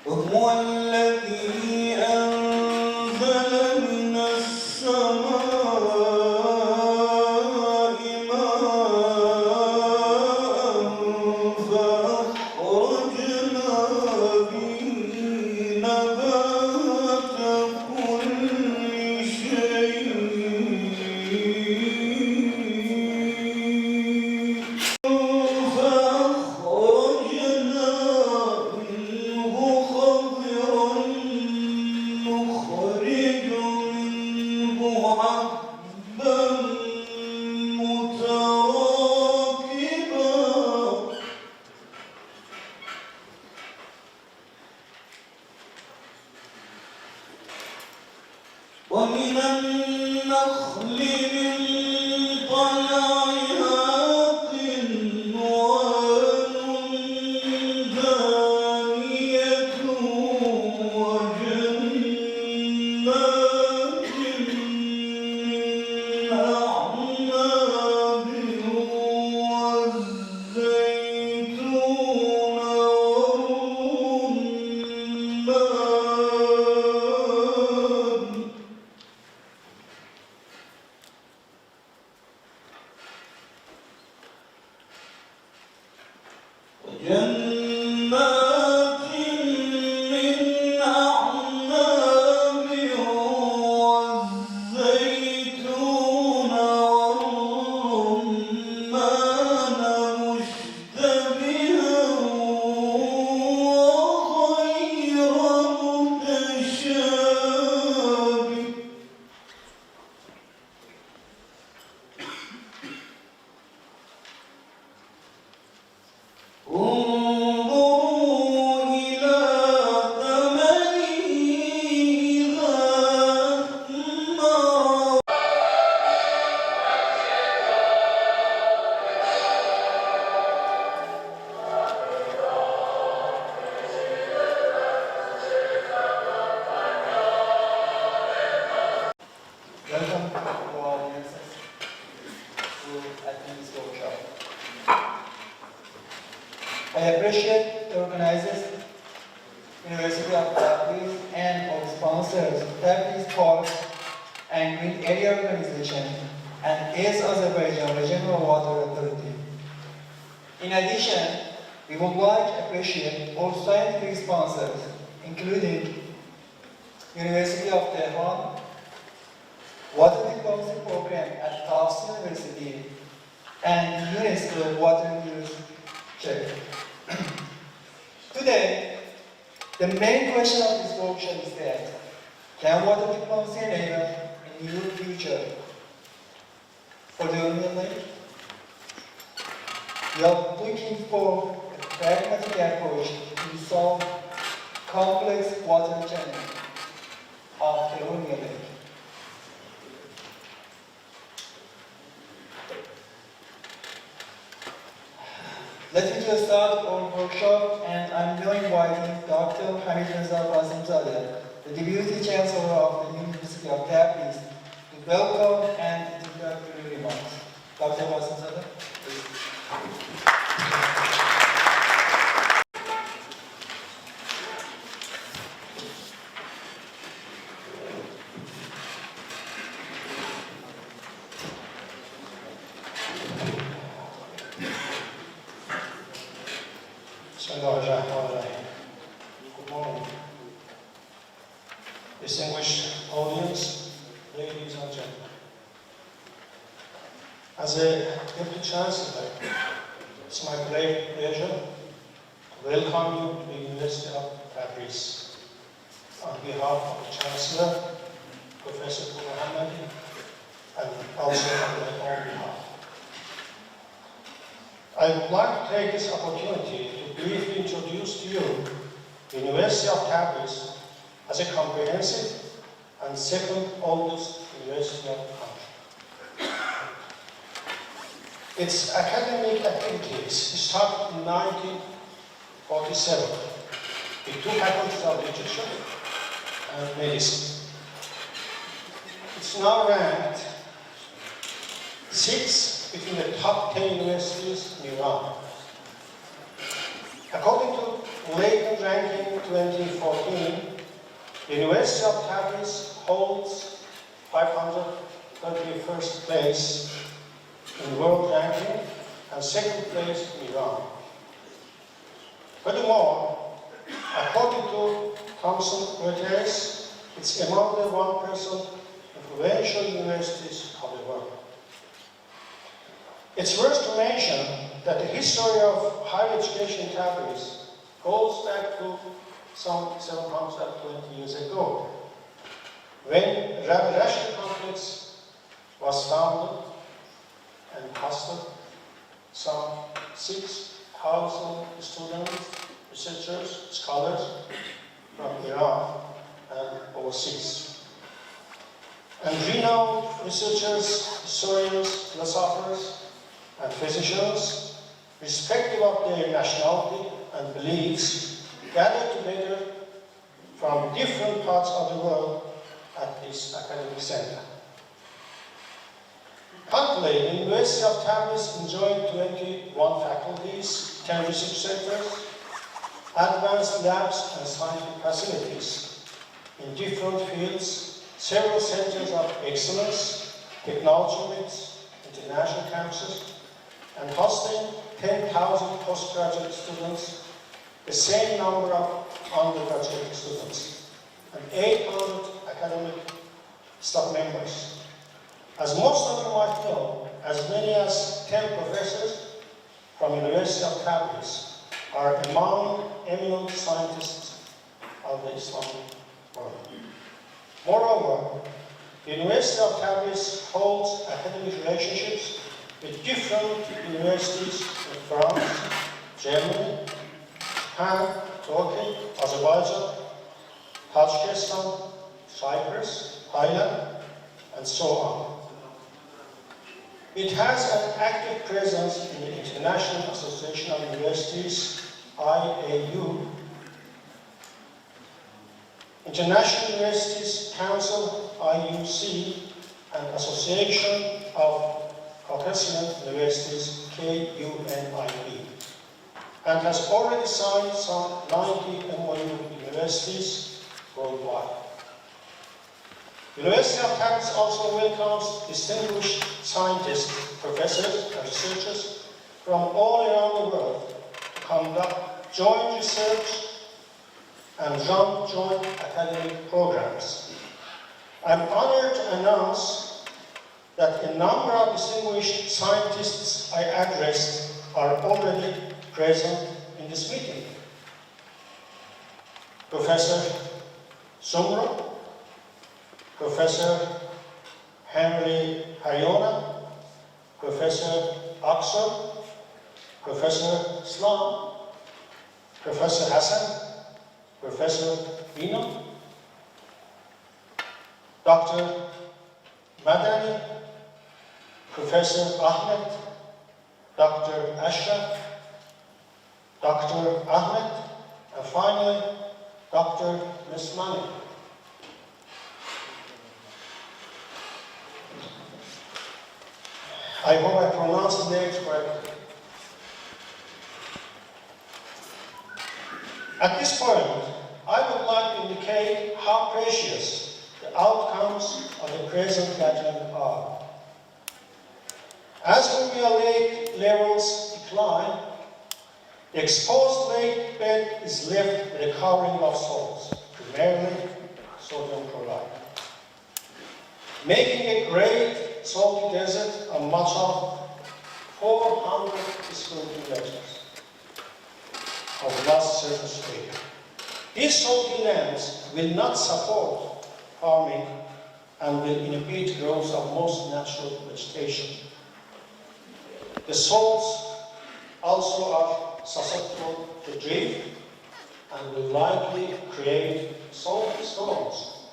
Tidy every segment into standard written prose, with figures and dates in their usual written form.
هو الذي أنزل من السماء ماء فأخرجنا به نبات كل شيء فأخرجنا منه خضرا نخرج منه حبا متراكبا ومن النخل من طلعها قنوان دانية وجنات من أعناب والزيتون والرمان وجنات من أعناب والزيتون والرمان مشتبها وغير متشابه انظروا إلى ثمره إذا أثمر Welcome to our audiences to attend this workshop. I appreciate the organizers, University of Tabriz, and our sponsors, Tabriz Park and Green Area Organization, and ACE Azerbaijan Regional Water Authority. In addition, we would like to appreciate all scientific sponsors, including University of Tehran, Water Diplomacy Program at Tufts University, and UNESCO Water Use Check. Today, the main question of this workshop is that, can water diplomacy enable a new future for the Urmia Lake? We are looking for a pragmatic approach to solve complex water challenges of the Urmia Lake. Let me just start our workshop, and I'm now inviting Dr. Hamid Reza Qasimzadeh, the Deputy Chancellor of the University of Tabriz, to welcome and introductory remarks. Dr. Qasimzadeh, please. Good morning. Distinguished audience, ladies and gentlemen. As a Deputy Chancellor, it's my great pleasure to welcome you to the University of Tabriz. On behalf of the Chancellor, Professor Mohammadi, and also on my own behalf. I would like to take this opportunity to briefly introduce to you the University of Tabriz as a comprehensive and second oldest university of the country. Its academic activities started in 1947 with 2 faculties of literature and medicine. It's now ranked 6th between the top 10 universities in Iran. According to Leighton ranking 2014, the University of Tabriz holds 531st place in world ranking and 2nd place in Iran. Furthermore, according to Thomson Reuters, it's among the 1% influential universities of the world. It's worth to mention that the history of higher education in Tabriz goes back to some 720 years ago, when Rabbi Rashid complex was founded and hosted some 6,000 students, researchers, scholars from Iran and overseas. And renowned researchers, historians, philosophers, and physicians, respective of their nationality and beliefs, gathered together from different parts of the world at this academic center. Currently, the University of Tabriz enjoys 21 faculties, 10 research centers, advanced labs and scientific facilities in different fields, several centers of excellence, technology units, international campuses, and hosting 10,000 postgraduate students, the same number of undergraduate students, and 800 academic staff members. As most of you might know, as many as 10 professors from University of Tabriz are among eminent scientists of the Islamic world. Moreover, the University of Tabriz holds academic relationships with different universities in France, Germany, Japan, Turkey, Azerbaijan, Tajikistan, Cyprus, Thailand, and so on. It has an active presence in the International Association of Universities, IAU, International Universities Council, IUC, and Association of Caucasian Universities, KUNIP, and has already signed some 90 MOU universities worldwide. The University of Tabriz also welcomes distinguished scientists, professors, and researchers from all around the world to conduct joint research and run joint academic programs. I'm honored to announce that a number of distinguished scientists I addressed are already present in this meeting. Professor Sumro, Professor Henry Hayona, Professor Aksel, Professor Slam, Professor Hassan, Professor Bino, Dr. Madani, Professor Ahmed, Dr. Ashraf, Dr. Ahmed, and finally, Dr. Mismani. I hope I pronounced the names correctly. At this point, I would like to indicate how precious the outcomes of the present gathering are. As Urmia lake levels decline, the exposed lake bed is left with a covering of salts, primarily sodium chloride, making a great salty desert on much of 400 square kilometers of vast surface area. These salty lands will not support farming and will inhibit growth of most natural vegetation. The salts also are susceptible to drift and will likely create salt storms,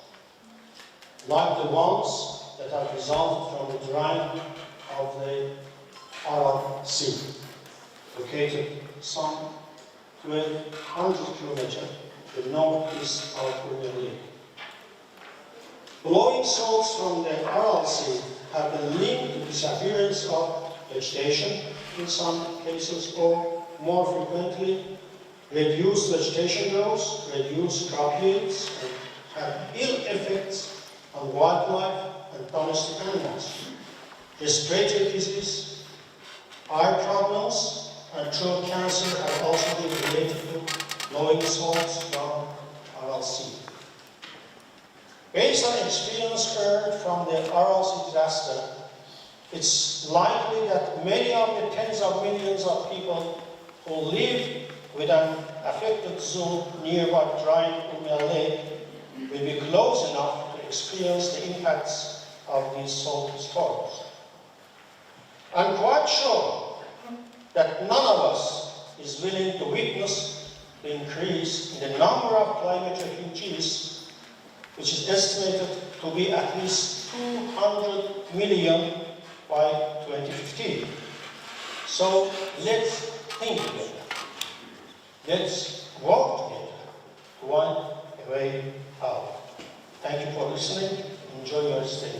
like the ones that have resulted from the drying of the Arab Sea, located some 1,200 kilometers to the northeast of Urmia Lake. Blowing salts from the Aral Sea have been linked to the disappearance of vegetation in some cases, or more frequently, reduced vegetation growth, reduced crop yields, and have ill effects on wildlife and domestic animals. Respiratory disease, eye problems, and throat cancer have also been related to blowing salts from Aral Sea. Based on experience earned from the Aral Sea disaster, it's likely that many of the tens of millions of people who live with an affected zone nearby drying Urmia Lake will be close enough to experience the impacts of these salt storms. I'm quite sure that none of us is willing to witness the increase in the number of climate refugees, which is estimated to be at least 200 million by 2050. So let's think together. Let's work together to find a way out. Thank you for listening. Enjoy your stay.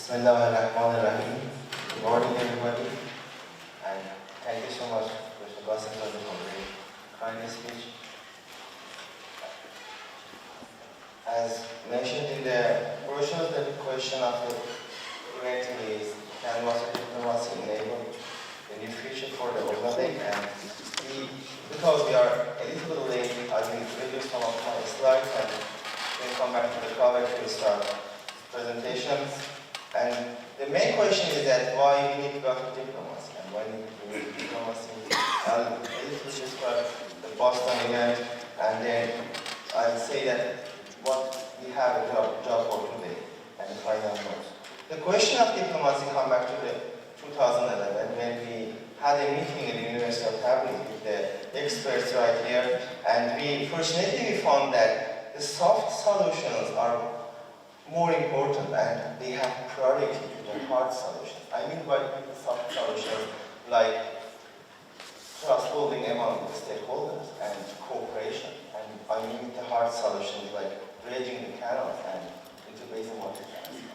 Bismillahirrahmanirrahim. Good morning, everybody, and thank you so much, Mr. Basim, for the kind speech. As mentioned in the brochures, the question of the event is, can water diplomacy enable the new future for the Urmia Lake? And because we are a little bit late, I will reduce some of my slides and then come back to the cover to start presentations. And the main question is that why we need water diplomacy and why we need diplomacy. I'll describe the Boston event, and then I'll say that what we have a job for today and the final notes. The question of diplomacy come back to the 2011 when we had a meeting at the University of Tabriz with the experts right here, and fortunately we found that the soft solutions are more important and they have priority to the hard solutions. I mean by the soft solutions like trust building among the stakeholders and cooperation. And I mean the hard solutions like dredging the canals and into basin water transfer.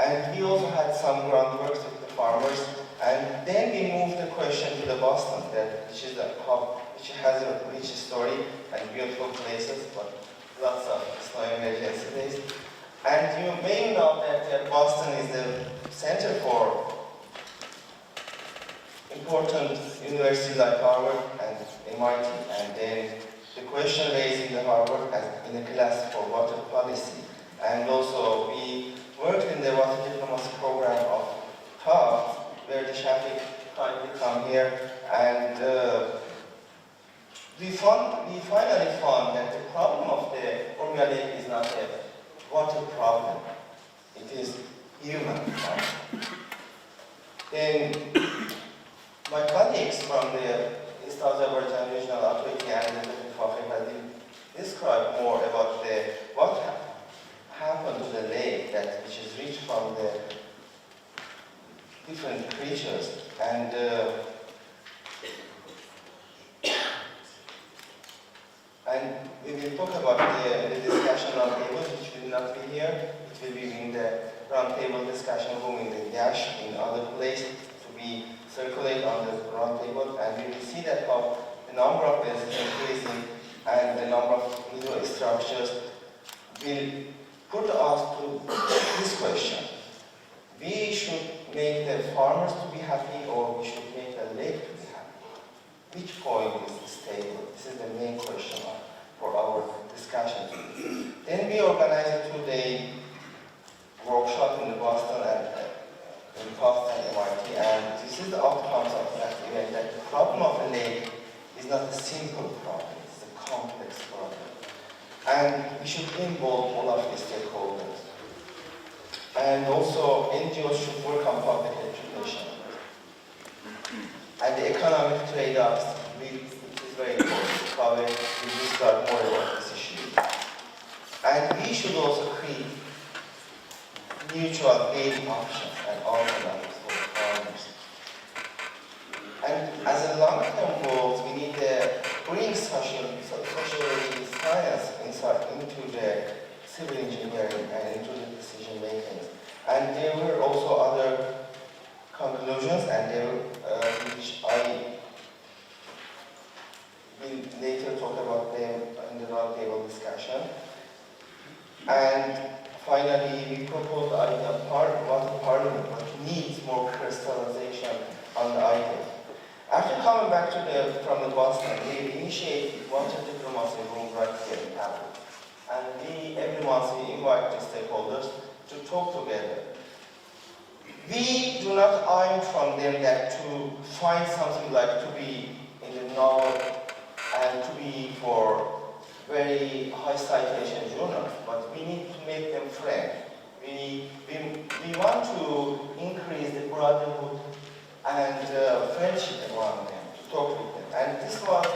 And we also had some groundwork with the farmers, and then we moved the question to the Boston, which is a hub, which has a rich story and beautiful places, but lots of snow emergency days. And you may know that Boston is the center for important universities like Harvard and MIT. And then the question raised in the Harvard in the class for water policy. And also we worked in the water diplomacy program of TAF, where the Shafiq kindly come here. And we finally found that the problem of the Urmia Lake is not a water problem. It is human problem. Then my colleagues from the East Azerbaijan Regional Authority and the Fakir have described more about what happened to the lake which is rich from the different creatures. And we will talk about the discussion roundtable, which will not be here. It will be in the roundtable discussion room in the Gash, in other places, to be circulated on the roundtable. And we will see that how the number of places is increasing and the number of hydro structures will put us to this question. We should make the farmers to be happy, or we should make the lake to be happy. Which point is stable? This is the main question for our discussion. Then we organized a 2-day workshop in Boston and in Boston MIT, and this is the outcomes of that event, that the problem of the lake is not a simple problem, it's a complex problem. And we should involve all of the stakeholders. And also, NGOs should work on public education. And the economic trade-offs, it is very important. Probably we will start more about this issue. And we should also create mutual aid options and alternatives for farmers. And as a long-term goal, we need to bring social science inside into the civil engineering and into the decision making. And there were also other conclusions, and there, which I will later talk about them in the roundtable discussion. And finally, we proposed the idea of what Parliament needs more crystallization on the idea. After coming back from the Boston, we initiated water diplomacy room right here in Tabriz. And every month we invite the stakeholders to talk together. We do not aim from them that to find something like to be in the novel and to be for very high citation journals, but we need to make them frank. We want to increase the brotherhood and friendship among them, to talk with them. And this was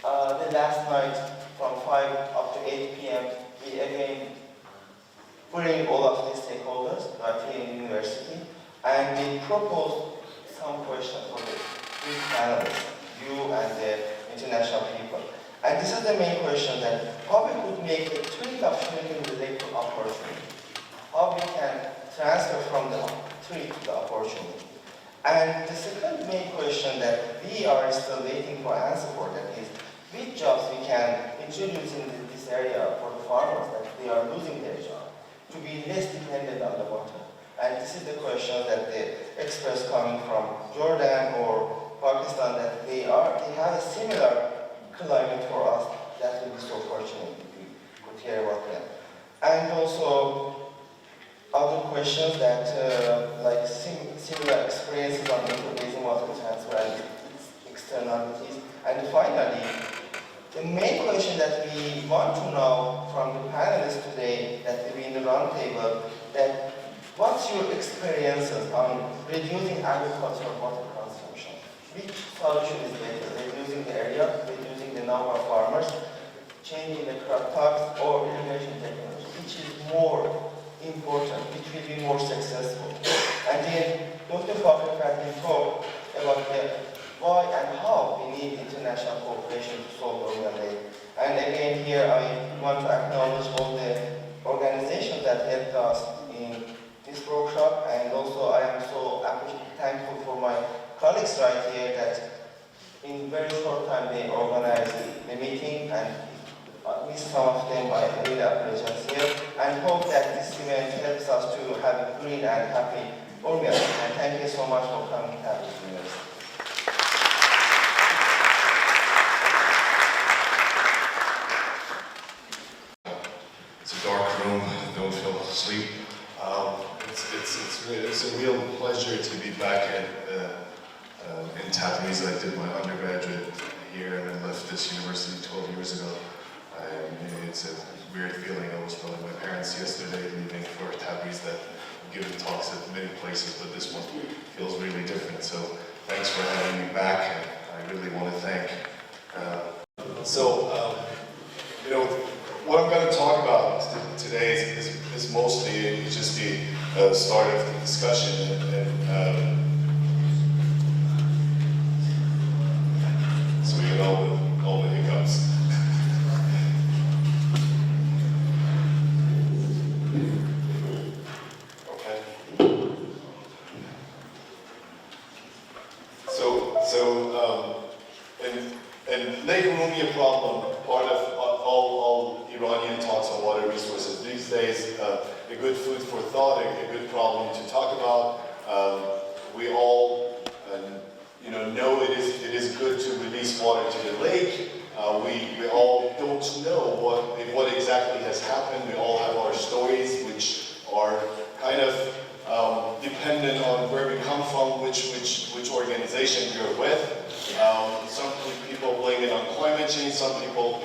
the last night from 5 up to 8 p.m. We again bring all of the stakeholders right here in the university, and we propose some questions for the three panelists, you and the international people. And this is the main question, that how we could make the threat of shrinking the lake to opportunity. How we can transfer from the threat to the opportunity. And the second main question that we are still waiting for answer for, that is, which jobs we can introduce in this area for the farmers, that they are losing their job, to be less dependent on the water. And this is the question that the experts coming from Jordan or Pakistan, that they have a similar climate for us, that will be so fortunate if we could hear about them. And also other questions that like similar experiences on interbasin water transfer and its externalities. And finally, the main question that we want to know from the panelists today that will be in the roundtable, that what's your experiences on reducing agricultural water consumption? Which solution is better? Reducing the area, reducing the number of farmers, changing the crop types, or irrigation technology? Which is more important, which will be more successful? And then Dr. Fakhr can talk about the why and how we need international cooperation to solve Urmia Lake. And again here I want to acknowledge all the organizations that helped us in this workshop, and also I am so thankful for my colleagues right here that in very short time they organized the meeting, and with some of them I really appreciate here, and hope that this event helps us to have a green and happy Urmia. And thank you so much for coming to Tabriz University. It's a dark room, don't feel asleep. It's a real pleasure to be back in Tabriz. I did my undergraduate here and then left this university 12 years ago. It's a weird feeling. I was telling my parents yesterday, leaving for Tabriz, that I've given talks at many places, but this one feels really different. So thanks for having me back, and I really want to thank. You know, what I'm going to talk about today is mostly just the start of the discussion, and so we get all the hiccups. Okay. And Lake Urmia problem, part of all Iranian talks on water resources these days, a good food for thought, a good problem to talk about. We all know it is good to release water to the lake. We all don't know what exactly has happened. We all have our stories, which are kind of dependent on where we come from, which organization we're with. Some people blame it on climate change. Some people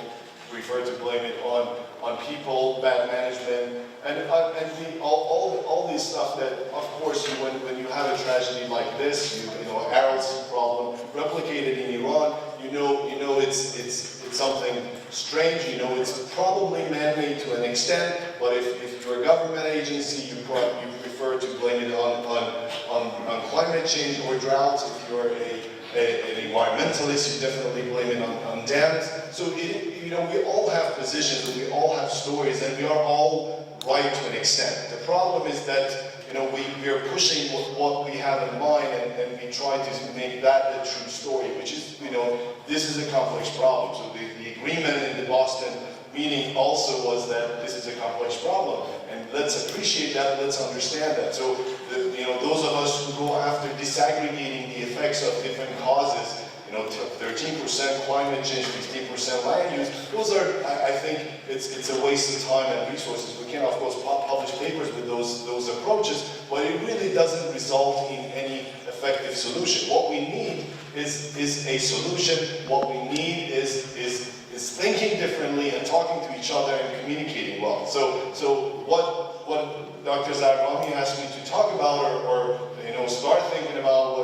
prefer to blame it on people, bad management, and all this stuff that, of course, when you have a tragedy like this, you know, Aral's problem replicated in Iran, you know it's something strange. You know it's probably man-made to an extent, but if you're a government agency, you prefer to blame it on climate change or droughts. If you're an environmentalist, you definitely blame it on dams. So you know, we all have positions and we all have stories, and we are all right to an extent. The problem is that, you know, we are pushing what we have in mind, and we try to make that the true story, which is, you know, this is a complex problem. So the agreement in the Boston meeting also was that this is a complex problem, and let's appreciate that, let's understand that. So, you know, those of us who go after disaggregating the effects of different causes, you know, 13% climate change, 15% land use, those are, I think, it's a waste of time and resources. We can, of course, publish papers with those approaches, but it really doesn't result in any effective solution. What we need is a solution. What we need is thinking differently and talking to each other and communicating well. So what Dr. Zarghami asked me to talk about or you know, start thinking about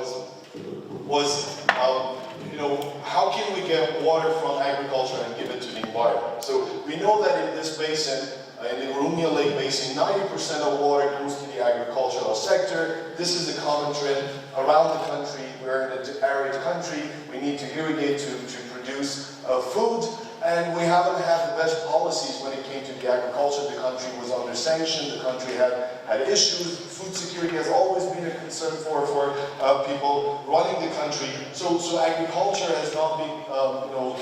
was you know, how can we get water from agriculture and give it to the environment? So we know that in this basin, in the Urmia Lake Basin, 90% of water goes to the agricultural sector. This is a common trend around the country. We're in an arid country. We need to irrigate to produce food. And we haven't had the best policies when it came to the agriculture. The country was under sanction. The country had issues. Food security has always been a concern for people running the country. So agriculture has not been, you know,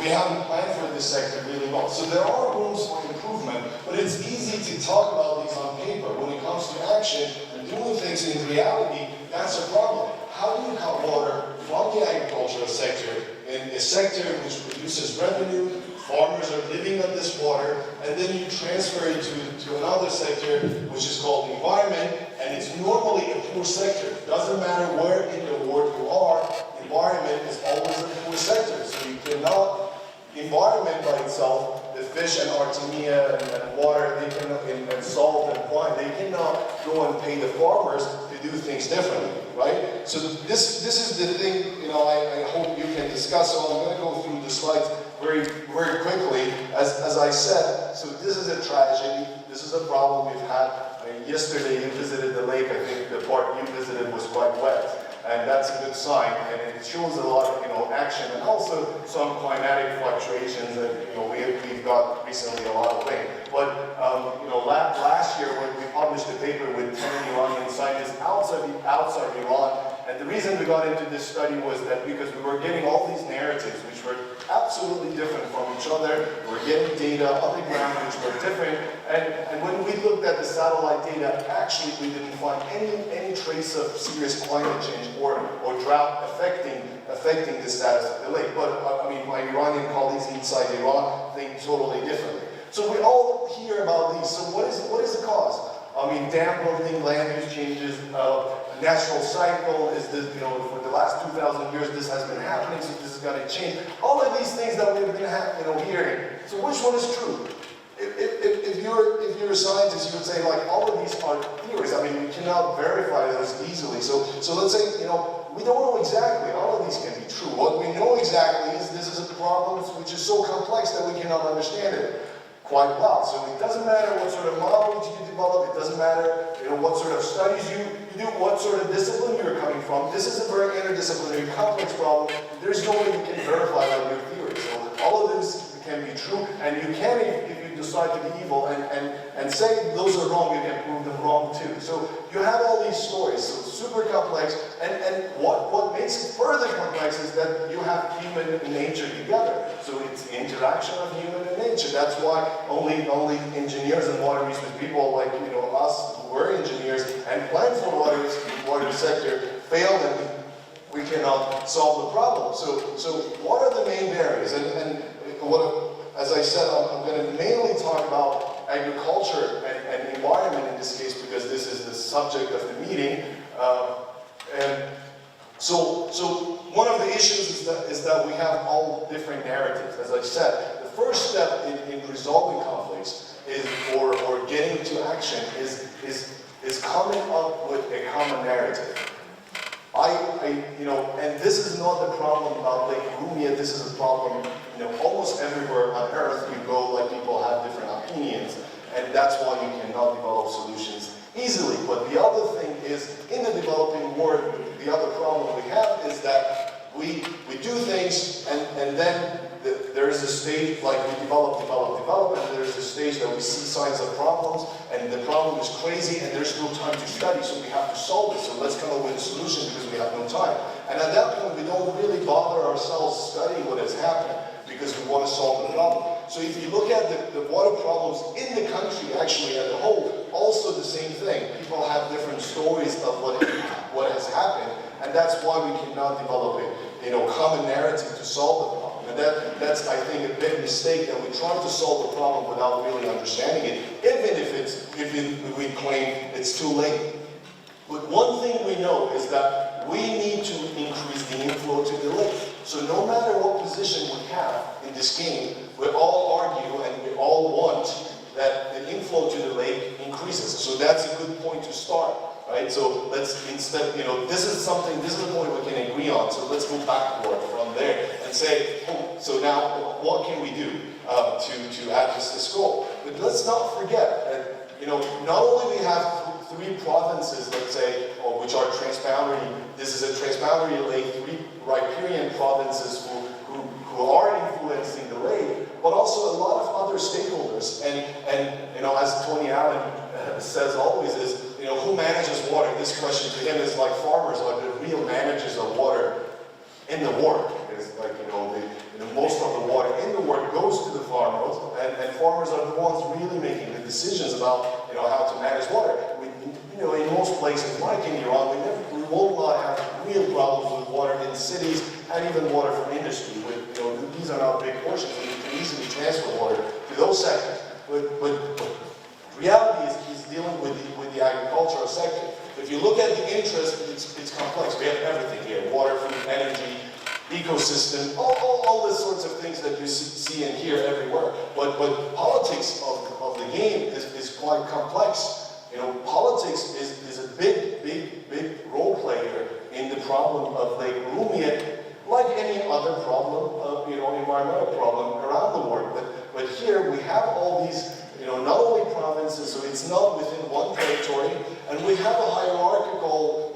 we haven't planned for this sector really well. So there are rooms for improvement, but it's easy to talk about these on paper. When it comes to action and doing things in reality, that's a problem. How do you cut water from the agricultural sector in a sector which produces revenue, farmers are living on this water, and then you transfer it to another sector which is called the environment, and it's normally a poor sector. It doesn't matter where in the world you are, environment is always a poor sector. So you cannot, environment by itself, the fish and artemia and water, they cannot, and salt and wine, they cannot go and pay the farmers to do things differently, right? So this is the thing, you know, I hope you can discuss. So I'm going to go through the slides very quickly. As I said, so this is a tragedy. This is a problem we've had. I mean, yesterday you visited the lake. I think the part you visited was quite wet. And that's a good sign, and it shows a lot of, you know, action, and also some climatic fluctuations that, you know, we've got recently a lot of rain. But you know, last year when we published a paper with 10 Iranian scientists outside Iran, and the reason we got into this study was that because we were getting all these narratives which were absolutely different from each other. We were getting data on the ground which were different, and when we looked at the satellite data, actually we didn't find any trace of serious climate change or drought affecting the status of the lake. But I mean, my Iranian colleagues inside Iran think totally differently. So we all hear about these. So what is the cause? I mean, dam building, land use changes, natural cycle is this, you know, for the last 2,000 years this has been happening, so this is going to change. All of these things that we've been hearing. So which one is true? If you're a scientist, you would say, like, all of these are theories. I mean, we cannot verify those easily. So let's say, you know, we don't know exactly. All of these can be true. What we know exactly is this is a problem which is so complex that we cannot understand it quite well. So it doesn't matter what sort of models you develop. It doesn't matter, you know, what sort of studies you do, what sort of discipline you're coming from. This is a very interdisciplinary, complex problem. There's no way you can verify all your theories. So all of this can be true, and you can, if you decide to be evil and say those are wrong, you can prove them wrong too. So you have all these stories, so super complex, and what makes it further complex is that you have human and nature together. So it's the interaction of human and nature. That's why only engineers and water research people like, you know, us who were engineers and planned for water sector failed, and we cannot solve the problem. So what are the main barriers? And as I said, I'm going to mainly talk about agriculture and environment in this case because this is the subject of the meeting. And so one of the issues is that we have all different narratives. As I said, the first step in resolving conflicts or getting to action is coming up with a common narrative. And this is not the problem about Lake Urmia. This is a problem, almost everywhere on Earth you go, like people have different opinions, and that's why you cannot develop solutions easily. But the other thing is, in the developing world, the other problem we have is that we do things, and then there is a stage, like we develop, and there's a stage that we see signs of problems, and the problem is crazy, and there's no time to study, so we have to solve it. So let's come up with a solution because we have no time. And at that point, we don't really bother ourselves studying what has happened because we want to solve the problem. So if you look at the water problems in the country, actually as a whole, also the same thing. People have different stories of what has happened, and that's why we cannot develop a common narrative to solve the problem. And that's, I think, a big mistake, that we try to solve the problem without really understanding it, even if we claim it's too late. But one thing we know is that we need to increase the inflow to the lake. So no matter what position we have in this game, we all argue and we all want that the inflow to the lake increases. So that's a good point to start, right? So let's instead, this is a point we can agree on. So let's go backward from there and say, so now what can we do to address this goal? But let's not forget that, not only we have 3 provinces, let's say, which are transboundary. This is a transboundary lake, 3 riparian provinces who are influencing the lake, but also a lot of other stakeholders. And as Tony Allen says always is, who manages water? This question to him is like farmers are the real managers of water in the world. Because most of the water in the world goes to the farmers, and farmers are the ones really making the decisions about how to manage water. In most places, like in Iran, we will not have real problems with water in cities and even water from industry. These are not big portions. We can easily transfer water to those sectors. But reality is dealing with the agricultural sector. If you look at the interest, it's complex. We have everything here: water, food, energy, ecosystem, all the sorts of things that you see and hear everywhere. But politics of the game is quite complex. Politics is a big role player in the problem of Lake Urmia, like any other problem, environmental problem around the world. But here we have all these, not only provinces, so it's not within one territory, and we have a hierarchical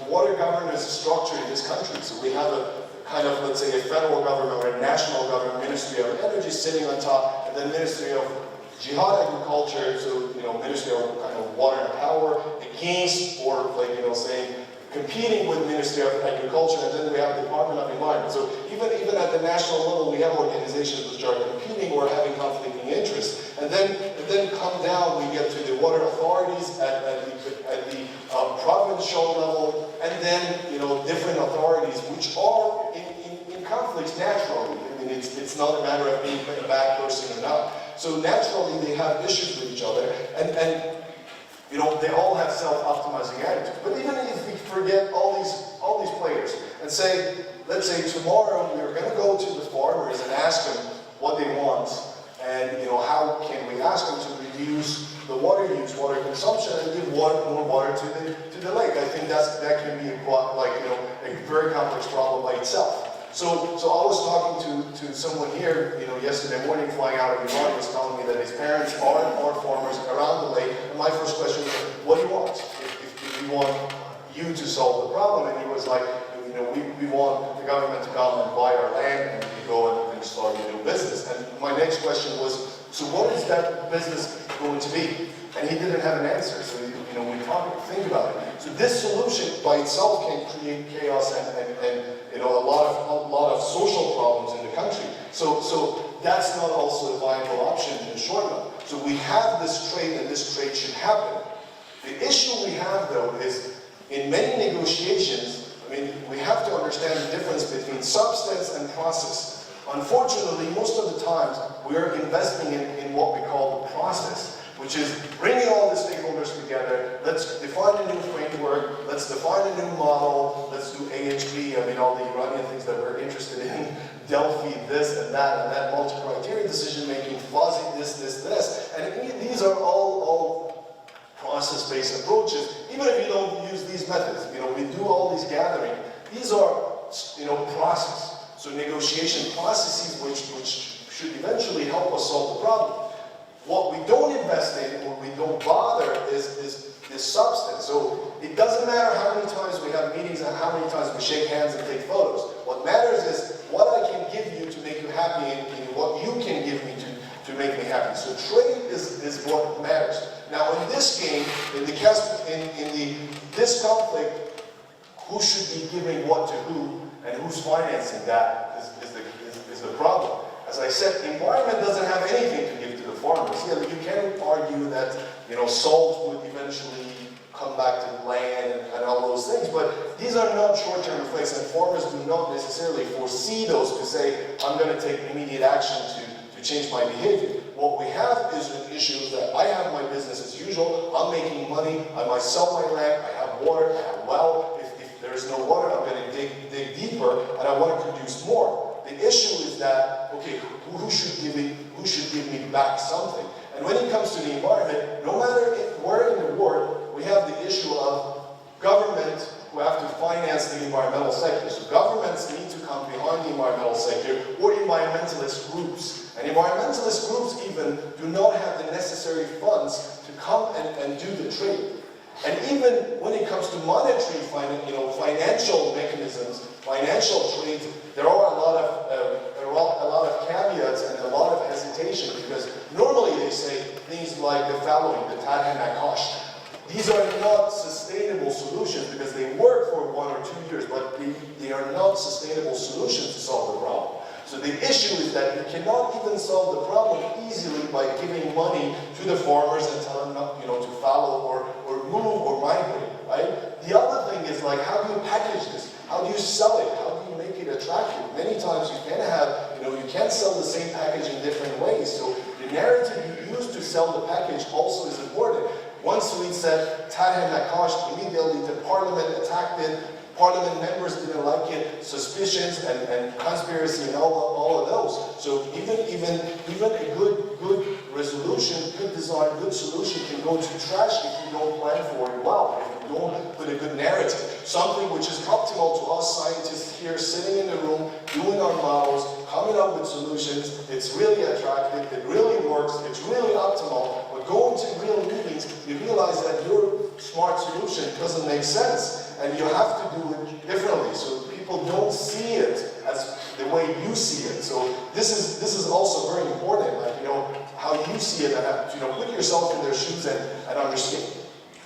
water governance structure in this country. So we have a kind of, let's say, a federal government or a national government, Ministry of Energy sitting on top, and then Ministry of Jihad Agriculture, so Ministry of kind of Water and Power, against, or saying, competing with Ministry of Agriculture, and then we have Department of Environment. So even at the national level, we have organizations which are competing or having conflicting interests. And then come down, we get to the water authorities at the provincial level, and then different authorities which are in conflicts naturally. I mean, it's not a matter of being a bad person or not. So naturally, they have issues with each other, and they all have self-optimizing attitudes. But even if we forget all these players and say, let's say tomorrow we're going to go to the farmers and ask them what they want, and how can we ask them to reduce the water use, water consumption, and give more water to the lake. I think that can be a very complex problem by itself. So I was talking to someone here, yesterday morning, flying out of Iran. He was telling me that his parents are farmers around the lake. And my first question was, what do you want? If we want you to solve the problem, and he was like, we want the government to come and buy our land and we go and start a new business. And my next question was, so what is that business going to be? And he didn't have an answer. So we think about it. So this solution by itself can create chaos and a lot of social problems in the country. So that's not also a viable option in the short run. So we have this trade, and this trade should happen. The issue we have, though, is in many negotiations, mean, we have to understand the difference between substance and process. Unfortunately, most of the times, we're investing in what we call the process, which is bringing all the stakeholders together. Let's define a new framework. Let's define a new model. Let's do AHP. I mean, all the Iranian things that we're interested in. Delphi, this and that multi-criteria decision-making, fuzzy, this. And these are all process-based approaches. Even if you don't use these methods, we do all these gathering. These are, process. So negotiation processes which should eventually help us solve the problem. What we don't invest in, what we don't bother is substance. So it doesn't matter how many times we have meetings and how many times we shake hands and take photos. What matters is what I can give you to make you happy and what you can give me to make me happy. So trade is what matters. Now in this game, in this conflict, who should be giving what to who and who's financing that is the problem. As I said, the environment doesn't have anything to give to the farmers. Yeah, you can argue that salt would eventually come back to land and all those things, but these are not short-term effects, and farmers do not necessarily foresee those to say, I'm going to take immediate action to change my behavior. What we have is an issue that I have my business as usual, I'm making money, I might sell my land, I have water, I have well. If there's no water, I'm going to dig deeper, and I want to produce more. The issue is that, okay, who should give me back something? And when it comes to the environment, no matter where in the world, we have the issue of government who have to finance the environmental sector. So governments need to come behind the environmental sector, or environmentalist groups. And environmentalist groups even do not have the necessary funds to come and do the trade. And even when it comes to monetary, financial mechanisms, financial trades, there are a lot of caveats and a lot of hesitation, because normally they say things like the following, the Tarhe Nakash. These are not sustainable solutions because they work for 1 or 2 years, but they are not sustainable solutions to solve the problem. So the issue is that you cannot even solve the problem easily by giving money to the farmers and tell them not, to follow or move or migrate, right? The other thing is like, how do you package this? How do you sell it? How do you make it attractive? Many times you can have, you can't sell the same package in different ways. So the narrative you use to sell the package also is important. Once we said Tarhe Nakash, immediately the parliament attacked it. Parliament members didn't like it, suspicions and conspiracy and all of those. So even a good resolution, good design, good solution can go to trash if you don't plan for it well, if you don't put a good narrative. Something which is optimal to us scientists here sitting in the room, doing our models, coming up with solutions. It's really attractive, it really works, it's really optimal. But going to real meetings, you realize that your smart solution doesn't make sense. And you have to do it differently, so people don't see it as the way you see it. So this is also very important, like how you see it, and put yourself in their shoes and understand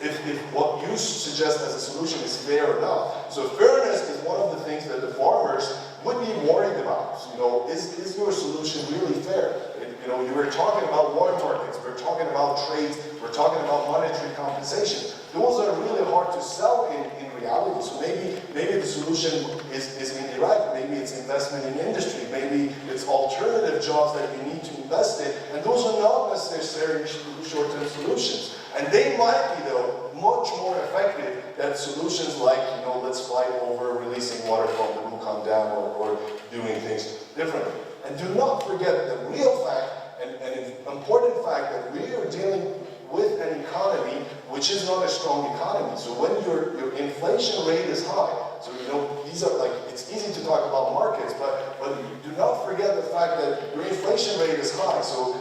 if what you suggest as a solution is fair or not. So fairness is one of the things that the farmers would be worried about. Is your solution really fair? You were talking about water markets, we're talking about trades, we're talking about monetary compensation. Those are really hard to sell in reality. So maybe the solution is indirect, maybe it's investment in industry, maybe it's alternative jobs that you need to invest in, and those are not necessarily short-term solutions. And they might be, though, much more effective than solutions like, let's fight over releasing water from the Bukhan Dam or doing things differently. And do not forget the real fact, and an important fact, that we are dealing with an economy which is not a strong economy. So when your inflation rate is high, so these are like, it's easy to talk about markets, but do not forget the fact that your inflation rate is high. So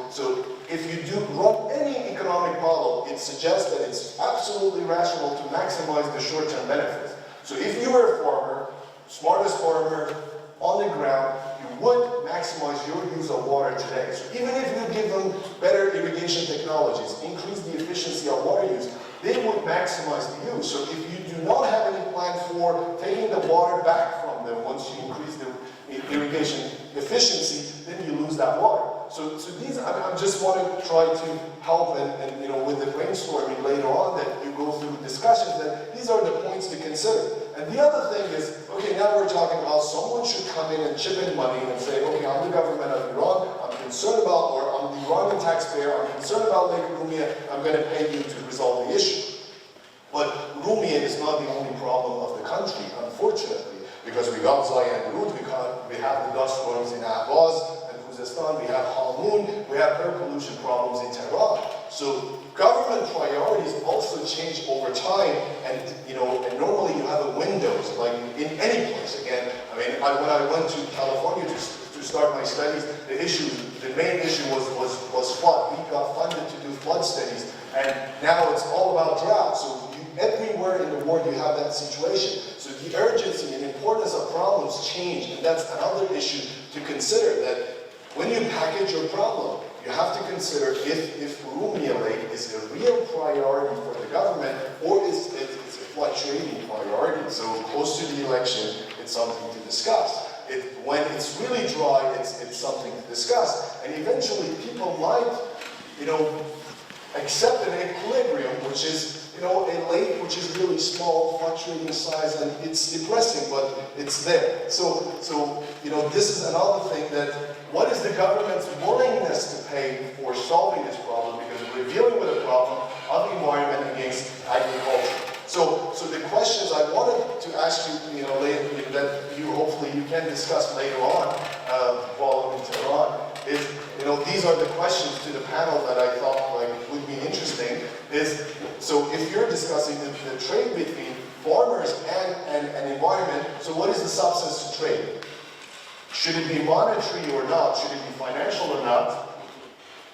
if you do run any economic model, it suggests that it's absolutely rational to maximize the short-term benefits. So if you were a farmer, smartest farmer on the ground, you would maximize your use of water today. So even if you give them better irrigation technologies, increase the efficiency of water use, they would maximize the use. So if you do not have any plan for taking the water back from them once you increase the irrigation efficiency, then you lose that water. So these, I just want to try to help and with the brainstorming later on that you go through discussions, that these are the points to consider. and the other thing is, okay, now we're talking about someone should come in and chip in money and say, okay, I'm the government of Iran, I'm concerned about, or I'm the Iranian taxpayer, I'm concerned about Lake Urmia, I'm going to pay you to resolve the issue. But Urmia is not the only problem of the country, unfortunately, because we got Zayan Rud, we have the dust storms in Ahvaz and Khuzestan, we have Halmun, we have air pollution problems in Tehran. So government priorities also change over time, and and normally you have a windows, like in any place. Again, I mean, when I went to California to start my studies, the main issue was flood. We got funded to do flood studies, and now it's all about drought. So everywhere in the world you have that situation. So the urgency and importance of problems change, and that's another issue to consider, that when you package your problem, you have to consider if Urmia Lake is a real priority for the government, or is it a fluctuating priority. So close to the election, it's something to discuss. When it's really dry, it's something to discuss. And eventually people might, accept an equilibrium, which is a lake which is really small, fluctuating size, and it's depressing, but it's there. So this is another thing, that what is the government's willingness to pay for solving this problem, because we're dealing with a problem of environment against agriculture. So the questions I wanted to ask you, later, that hopefully you can discuss later on, while I'm in Tehran, is, these are the questions to the panel that I thought would be interesting. So if you're discussing the trade between farmers and environment, so what is the substance to trade? Should it be monetary or not? Should it be financial or not?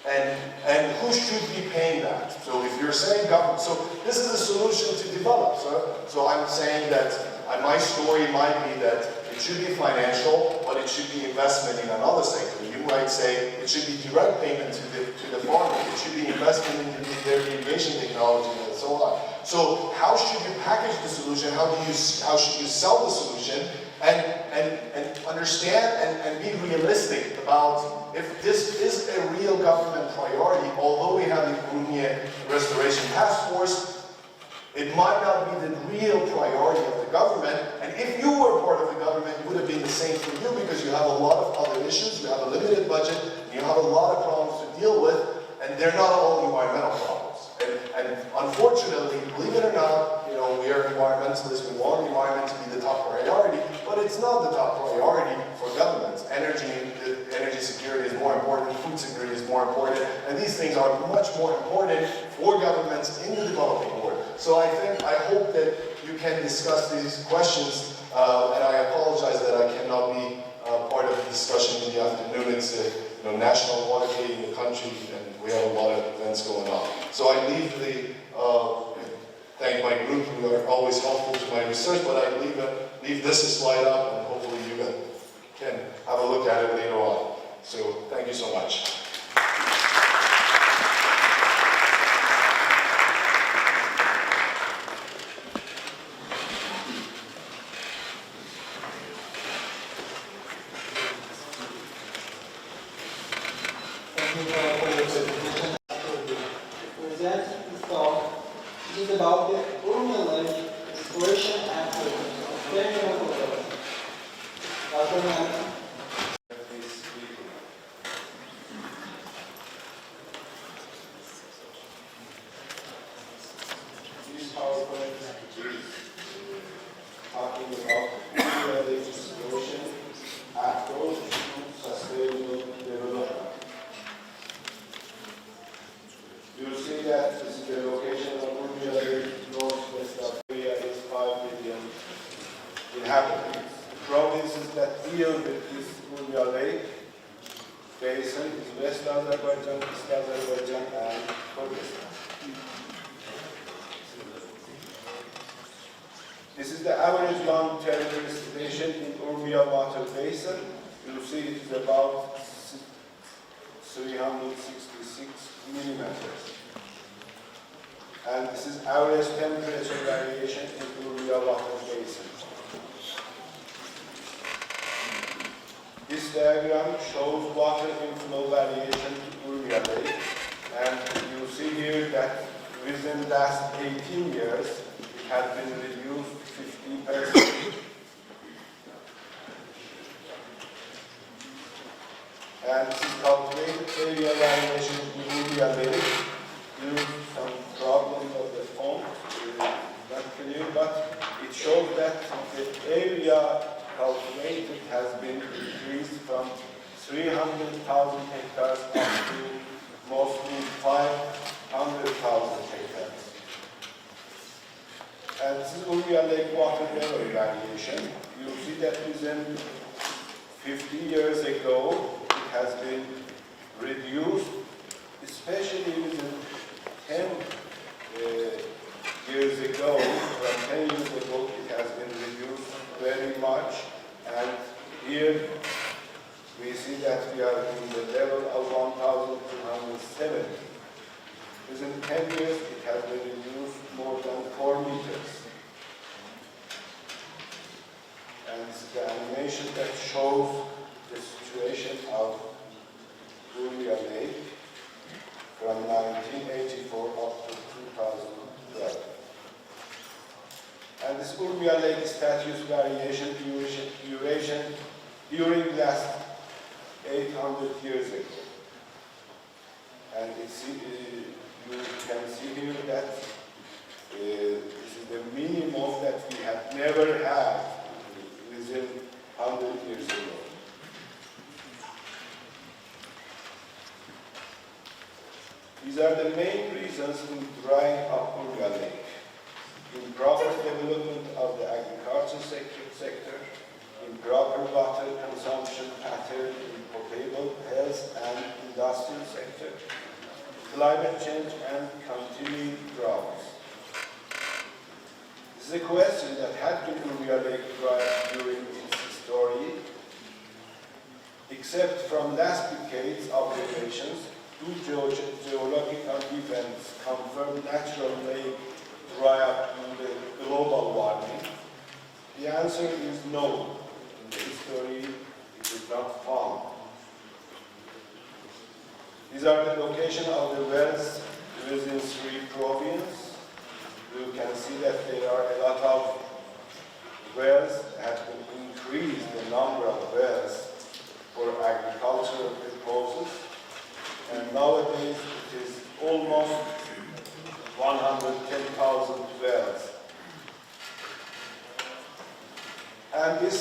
And who should be paying that? So if you're saying government, so this is a solution to develop. So I'm saying that my story might be that it should be financial, but it should be investment in another sector. You might say it should be direct payment to the farmer. It should be investment in their irrigation technology and so on. So how should you package the solution? How should you sell the solution? And understand and be realistic about if this is a real government priority. Although we have the Urmia Restoration Task Force, it might not be the real priority of the government. And if you were part of the government, it would have been the same for you, because you have a lot of other issues, you have a limited budget, and you have a lot of problems to deal with, and they're not all environmental problems. And unfortunately, believe it or not, we are environmentalists, we want the environment to be the top priority, but it's not the top priority for governments. Energy security is more important, food security is more important, and these things are much more important for governments in the developing world. So I hope that you can discuss these questions, and I apologize that I cannot be part of the discussion in the afternoon. It's a National Water Day in the country, and we have a lot of events going on. So I thank my group who are always helpful to my research, but I leave this slide up, and hopefully you can have a look at it later on. So thank you so much. Thank you for your presentation. To present this talk, it is about the Urmia Lake exploration and sustainable development. Dr. Mann. This PowerPoint is talking about Urmia Lake exploration approach to sustainable development. You will see that this is the location of Urmia Lake, northwest of area is 5 million inhabitants. The provinces that deal with this Urmia Lake basin is West Azerbaijan, East Azerbaijan, and Kyrgyzstan. This is the average long-term precipitation in Urmia water basin. You will see it is about 366 millimeters. And this is average temperature variation in Urmia water basin. This diagram shows water inflow variation to Urmia Lake, and you see here that within the last 18 years, it has been reduced 3%. And this is calculated area variation in Urmia Lake. Due to some problems of the font, not clear, but it shows that the area calculated has been increased from 300,000 hectares up to mostly 500,000 hectares. And this is Urmia Lake water level variation. You see that within 50 years ago, it has been reduced, especially within 10 years ago. From 10 years ago, it has been reduced very much. And here we see that we are in the level of 1,270. Within 10 years, it has been reduced more than 4 meters. And this is the animation that shows the situation of Urmia Lake from 1984 up to 2012. And this Urmia Lake status variation duration during last 800 years ago. And it's, you can see here that this is the minimum that we have never had within 100 years ago. These are the main reasons in drying up Urmia Lake. Improper development of the agriculture sector, improper water consumption pattern in potable, health and industrial sector, climate change and continuing droughts. This is a question that had been Urmia Lake dry during its history. Except from last decade's observations, two geological events confirm natural lake dry up due to global warming. The answer is no. In the history, it is not found. These are the location of the wells within 3 provinces. You can see that there are a lot of wells that have increased the number of wells for agricultural purposes. And nowadays it is almost 110,000 wells. And this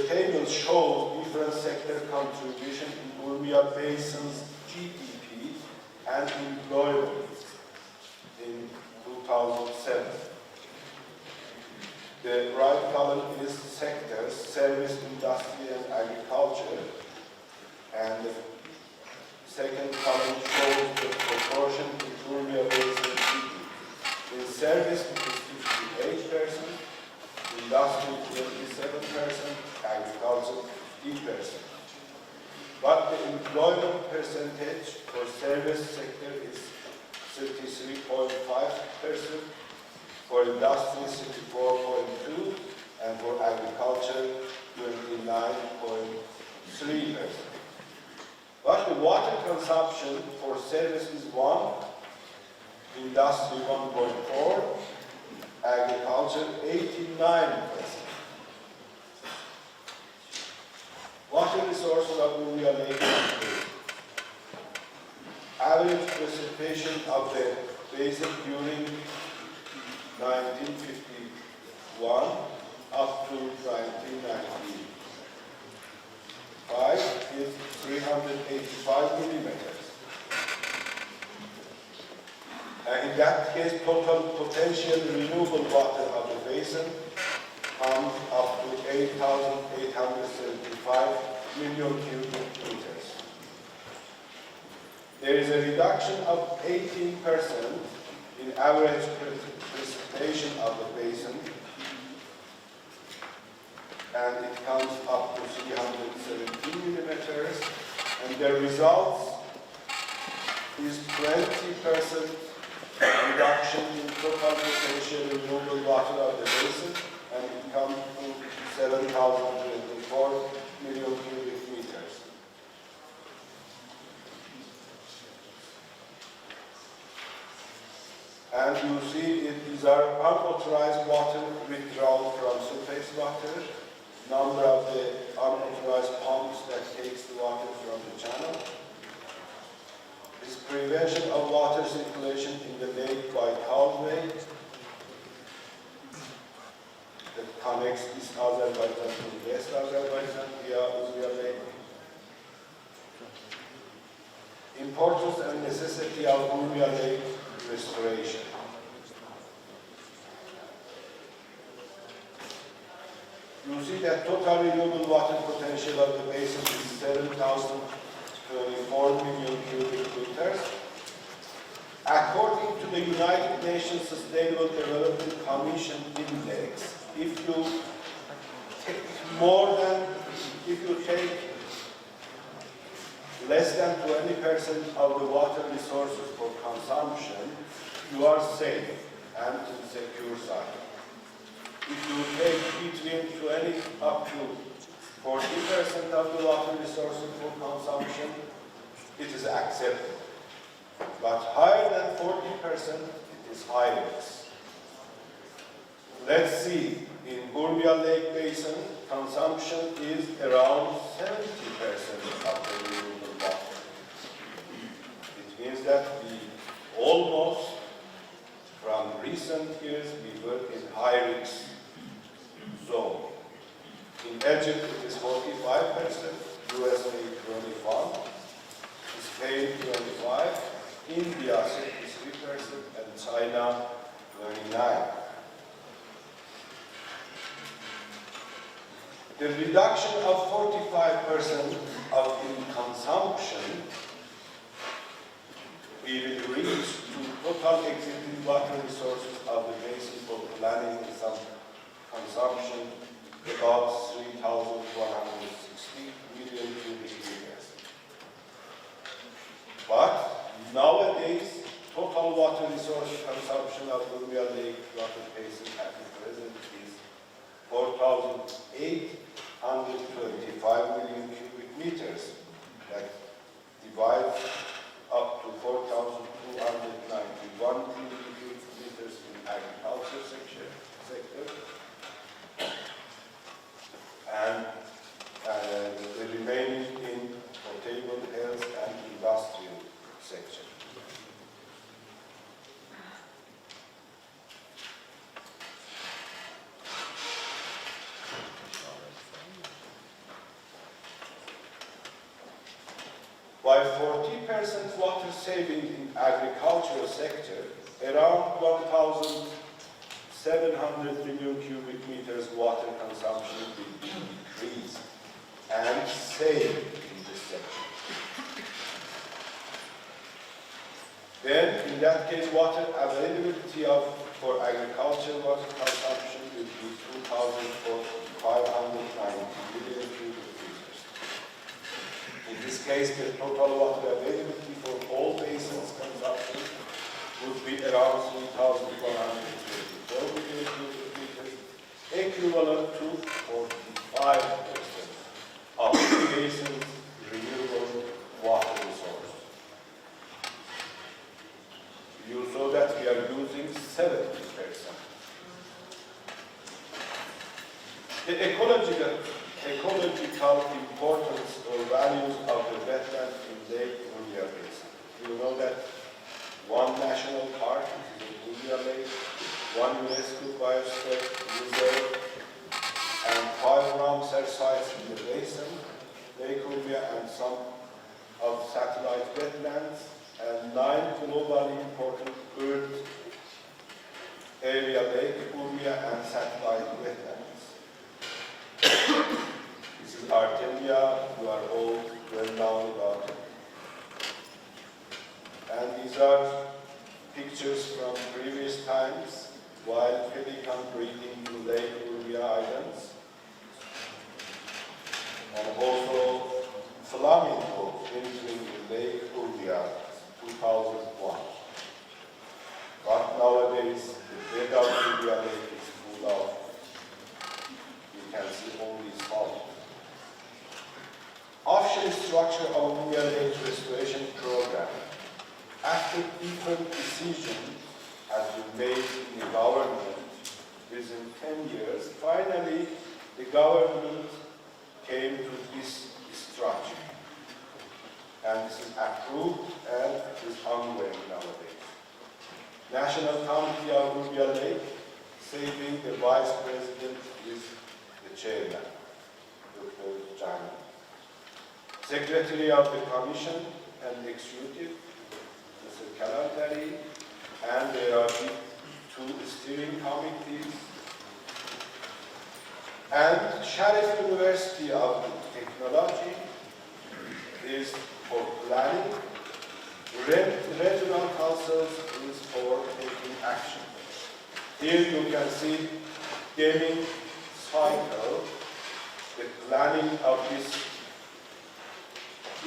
table shows different sector contribution in Urmia Basin's GDP and employment in 2007. The right column is sectors, service, industry and agriculture. And the second column shows the proportion in Urmia Basin GDP. In service it is 58%, industry 27%, agriculture 15%. But the employment percentage for service sector is 33.5%, for industry 64.2%, and for agriculture 29.3%. But the water consumption for service is 1, industry 1.4, agriculture 89%. Water resources of Urmia Lake include average precipitation of the basin during 1951 up to 1995 is 385 millimeters. And in that case, total potential renewable water of the basin comes up to 8,875 million cubic meters. There is a reduction of 18% in average precipitation of the basin, and it comes up to 317 millimeters, and the result is 20% reduction in total potential renewable water of the basin, and it comes to 7,024 million cubic meters. And you see these are unauthorized water withdrawal from surface water, number of the unauthorized pumps that takes the water from the channel. This prevention of water circulation in the lake by causeway that connects East Azerbaijan to West Azerbaijan via Urmia Lake. Importance and necessity of Urmia Lake restoration. You see that total renewable water potential of the basin is 7,024 million cubic meters. According to the United Nations Sustainable Development Commission Index, if you take less than 20% of the water resources for consumption, you are safe and to the secure side. If you take between 20 up to 40% of the water resources for consumption, it is acceptable. But higher than 40%, it is high risk. Let's see, in Urmia Lake Basin, consumption is around 70% of the renewable water. It means that we almost, from recent years, we were in high risk zone. In Egypt, it is 45%, USA 21%, Spain 25%, India 63%, and China 29%. The reduction of 45% of in consumption we will reach to total existing water resources of the basin for planning and some consumption about 3,160 million cubic meters. But nowadays, total water resource consumption of Urmia Lake water basin at the present is 4,825 million cubic meters. That divides up to 4,291 cubic meters in agriculture sector, and the remaining in potable health and industrial sector. While 40% water saving in agricultural sector, around 1,700 million cubic meters water consumption will be decreased and saved in this sector. Then, in that case, water availability for agricultural water consumption will be 2,590 million cubic meters. In this case, the total water availability for all basins consumption would be around 3,124 million cubic meters, equivalent to 45% of the basin's renewable water resource. You saw that we are using 70%. The ecological importance or values of the wetland in Lake Urmia Basin. You know that one national park is in Urmia Lake, one UNESCO biosphere reserve, and 5 Ramsar sites in the basin, Lake Urmia, and some of satellite wetlands, and 9 globally important Earth area Lake Urmia and satellite wetlands. This is Artemia, you are all well known about it. And these are pictures from previous times while pelican breeding in Lake Urmia Islands. And also flamingo entering the Lake Urmia 2001. But nowadays the bed of Urmia Lake is full of, you can see only salt. Offshore structure of Urmia Lake restoration program. After different decisions has been made in the government within 10 years, finally the government came to this structure. And this is approved and is ongoing nowadays. National Committee of Urmia Lake, saving the Vice President is the Chairman, Dr. Jani. Secretary of the Commission and Executive, Mr. Kalantari, and there are two steering committees. And Sharif University of Technology is for planning. Regional councils is for taking action. Here you can see gaming cycle. The planning of this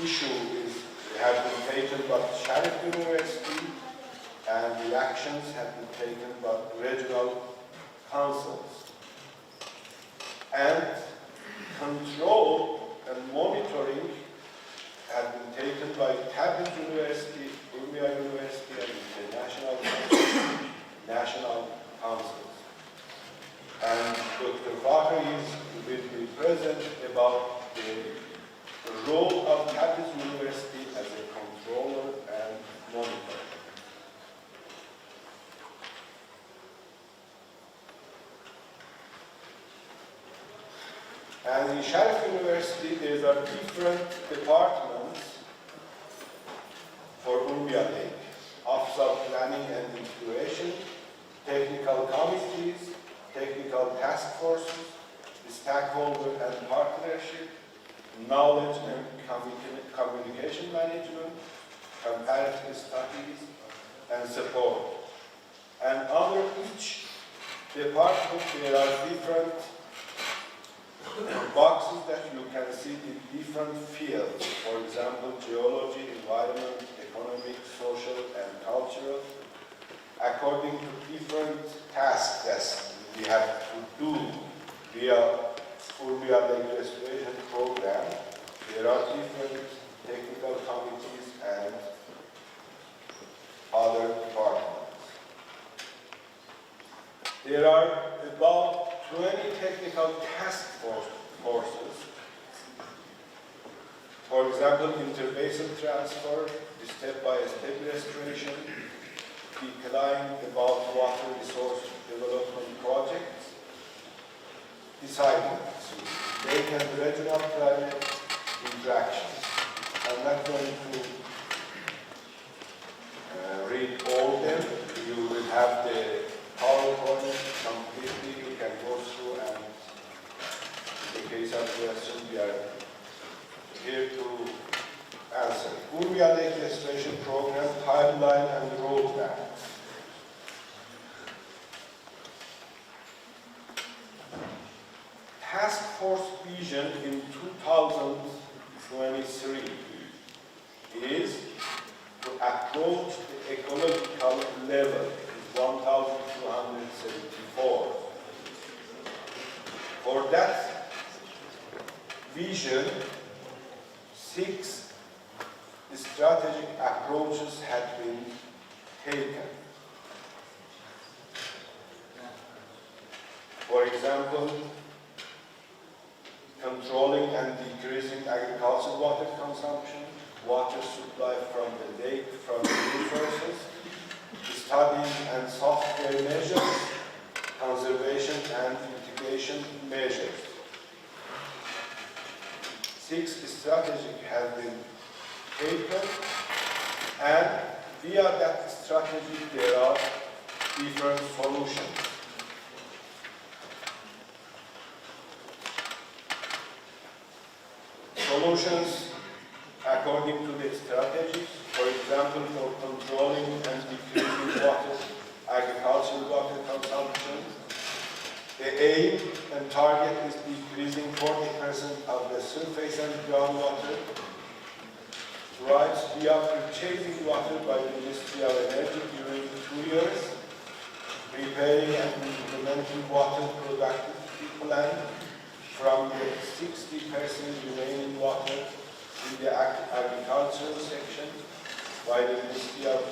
issue has been taken by Sharif University, and the actions have been taken by regional councils. And control and monitoring have been taken by Tabriz University, Urmia University, and international national councils. And Dr. Fakir will be present about the role of Tabriz University as a controller and monitor. And in Sharif University, there are different departments for Urmia Lake: Office of Planning and Integration, technical committees, technical task forces, stakeholder and partnership, knowledge and communication management, comparative studies, and support. And under each department, there are different boxes that you can see in different fields. For example, geology, environment, economic, social, and cultural. According to different tasks that we have to do via Urmia Lake Restoration Program, there are different technical committees and other departments. There are about 20 technical task forces. For example, interbasin transfer, step-by-step restoration, decline about water resource development projects, deciding lake and regional climate interactions. I'm not going to read all of them. You will have the PowerPoint completely. You can go through, and in the case of questions, we are here to answer. Urmia Lake Restoration Program, timeline and roadmap. Task Force vision in 2023 is to approach the ecological level, 1,274. For that vision, 6 strategic approaches have been taken. For example, controlling and decreasing agricultural water consumption, water supply from the lake, from the resources, studying and software measures, conservation and mitigation measures. 6 strategies have been taken, and via that strategy there are different solutions. Solutions according to the strategies, for example, for controlling and decreasing water, agricultural water consumption. The aim and target is decreasing 40% of the surface and groundwater. Rights via purchasing water by the Ministry of Energy during 2 years, preparing and implementing water productivity plan from the 60% remaining water in the agricultural section by the Ministry of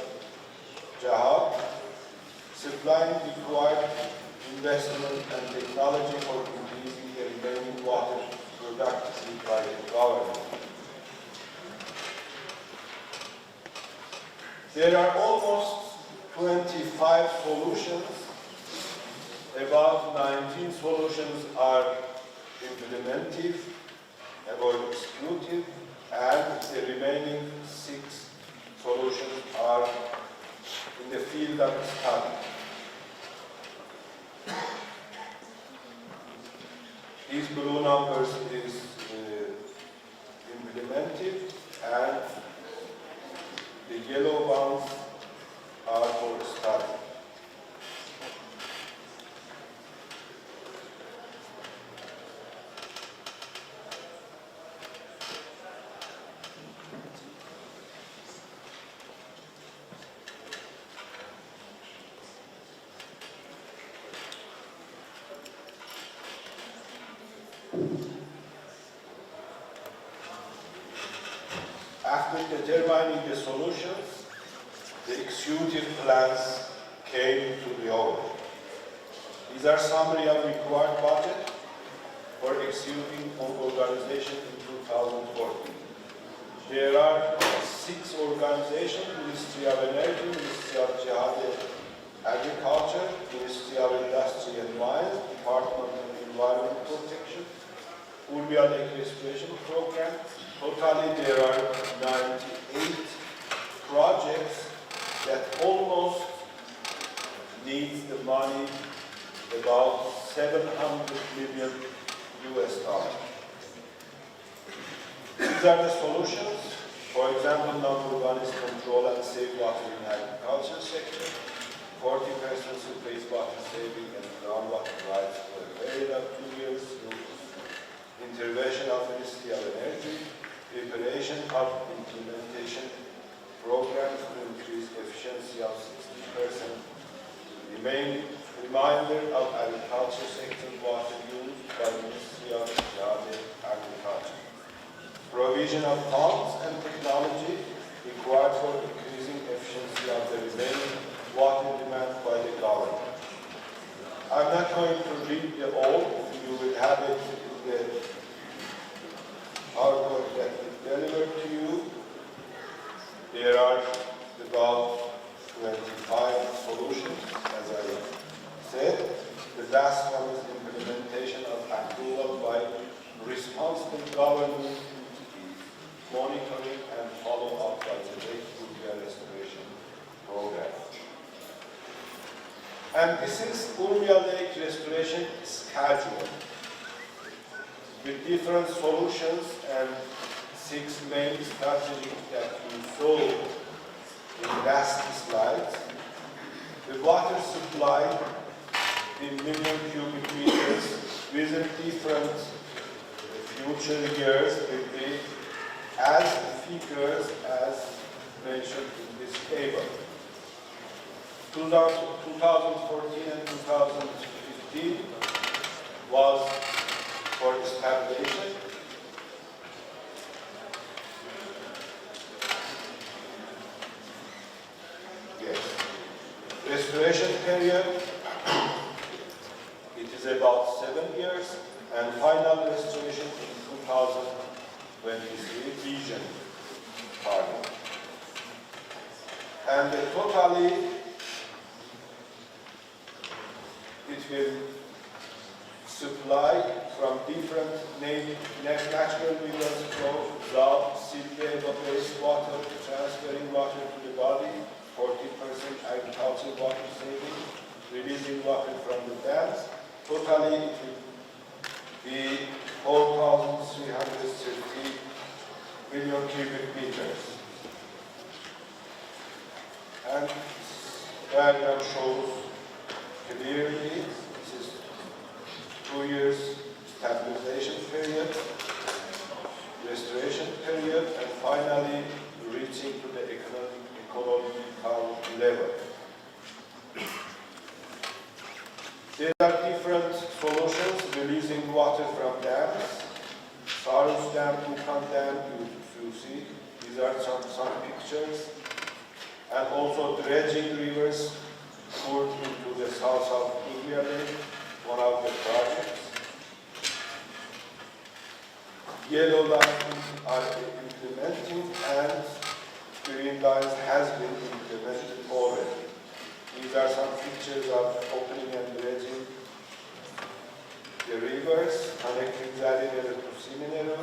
Jihad, supplying required investment and technology for increasing the remaining water productivity by the government. There are almost 25 solutions. About 19 solutions are implementive or executive, and the remaining 6 solutions are in the field of study. These blue numbers is implementive, and the yellow ones are for study. After determining the solutions, the executive plans came to the order. These are summary of required budget for executing organization in 2014. There are 6 organizations: Ministry of Energy, Ministry of Agriculture, Ministry of Industry and Mines, Department of Environment Protection, Urmia Lake Restoration Program. Totally there are 98 projects that almost needs the money, about $700 million US. These are the solutions. For example, number 1 is control and save water in agriculture sector. 40% surface water saving and groundwater rights for a period of 2 years through intervention of Ministry of Energy, preparation of implementation programs to increase efficiency of 60%, reminder of agriculture sector water use by Ministry of Agriculture, provision of funds and technology required for increasing efficiency of the remaining water demand by the government. I'm not going to read the all, you will have it in the PowerPoint that we delivered to you. There are about 25 solutions, as I said. The last one is implementation of approval by responsible government entities, monitoring and follow-up by the Lake Urmia Restoration Program. And this is Urmia Lake Restoration Schedule, with different solutions and 6 main strategies that you saw in last slides. The water supply in million cubic meters within different future years will be as figures as mentioned in this table. 2014 and 2015 was for establishment. Yes. Restoration period, it is about 7 years, and final restoration in 2023 vision target. And totally, it will supply from different natural rivers flow, drought, seepage of wastewater, transferring water to the body, 40% agricultural water saving, releasing water from the dams. Totally, it will be 4,330 million cubic meters. And diagram shows clearly this is 2 years stabilization period, restoration period, and finally reaching to the ecological level. There are different solutions: releasing water from dams, Sarus Dam, Tukan Dam, you see, these are some pictures, and also dredging rivers for south of Urmia Lake, one of the projects. Yellow lines are implementing and green lines has been implemented already. These are some pictures of opening and dredging the rivers connecting Zarinero to Siminero.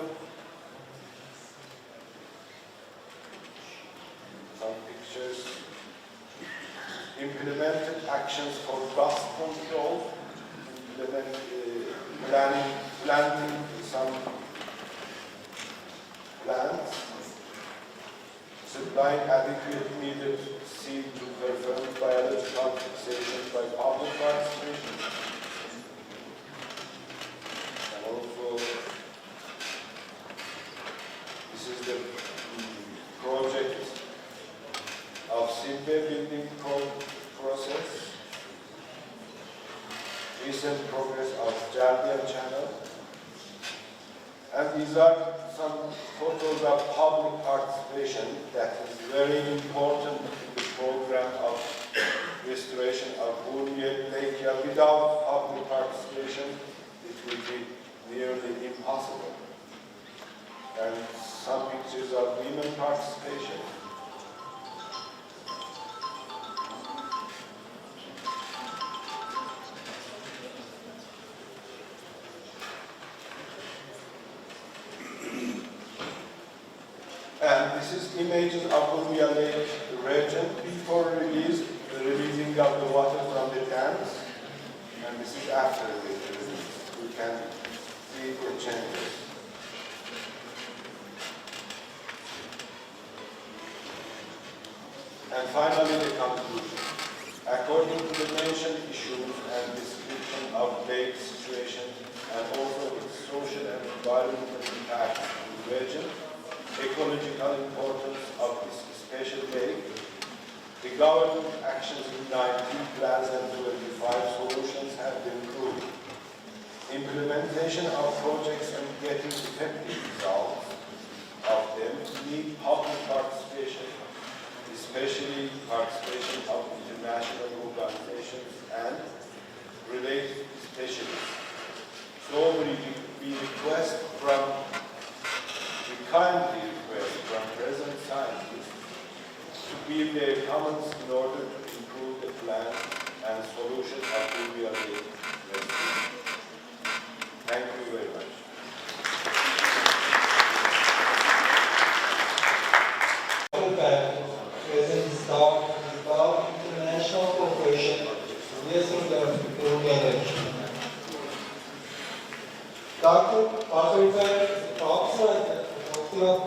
Some pictures. Implemented actions for dust control. Planting some plants. Supplying adequate needed seed to perform biological fixation by public participation. And also, this is the project of seedbed building process. Recent progress of Jardian channel. And these are some photos of public participation that is very important in the program of restoration of Urmia Lake. Without public participation, it will be nearly impossible. And some pictures of women participation. And this is images of Urmia Lake region before releasing of the water from the dams. And this is after the release. We can see the changes. And finally, the conclusion. According to the mentioned issues and description of lake situation and also its social and environmental impact in the region, ecological importance of this special lake, the government actions in 19 plans and 25 solutions have been proved. Implementation of projects and getting effective results of them need public participation, especially participation of international organizations and related specialists. So we request kindly request from present scientists to give their comments in order to improve the plan and solution of Urmia Lake restoration. Thank you very much. Present without international cooperation, Dr. Parker is the professor at the Faculty of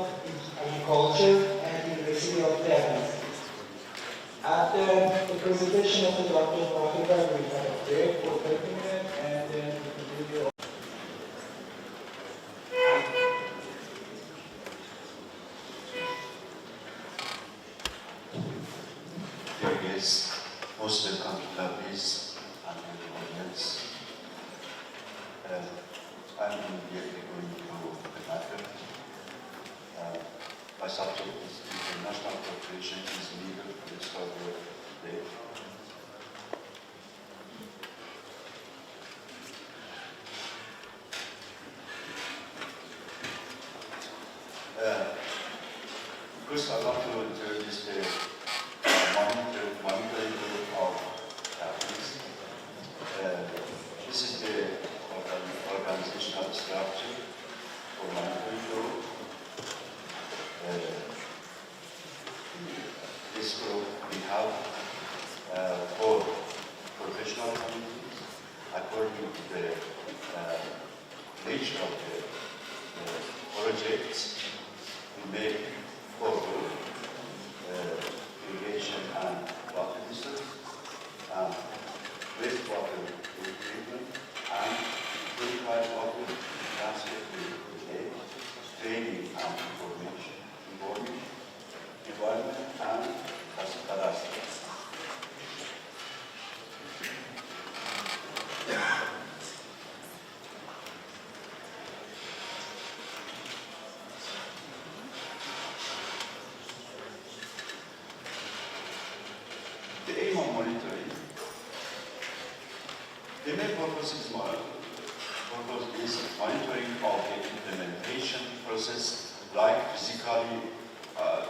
Agriculture and University of Tabriz. After the presentation of the Dr. Parker, we have a break for 30 minutes and then we will. Dear guests, most welcome to Tabriz and the audience. I'm immediately going to the matter. My subject is international cooperation is needed to restore the lake. First, I want to introduce the monitoring group of Tabriz. This is the organizational structure for monitoring group. This group we have four professional committees according to the nature of the projects. We make four irrigation and water research, wastewater treatment, and purified water transfer to the lake, training and information, environment, and cadastral. The aim of monitoring The main purpose is monitoring of the implementation process, like physical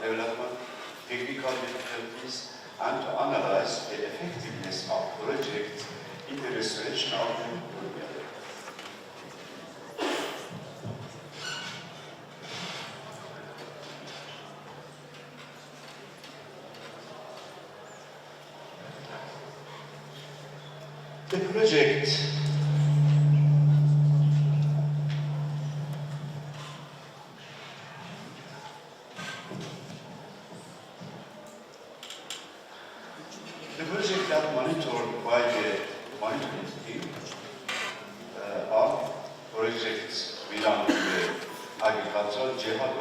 development, technical difficulties, and to analyze the effectiveness of projects in the restoration of the Urmia. The project that monitored by the monitoring team are projects belonging to the agricultural jihad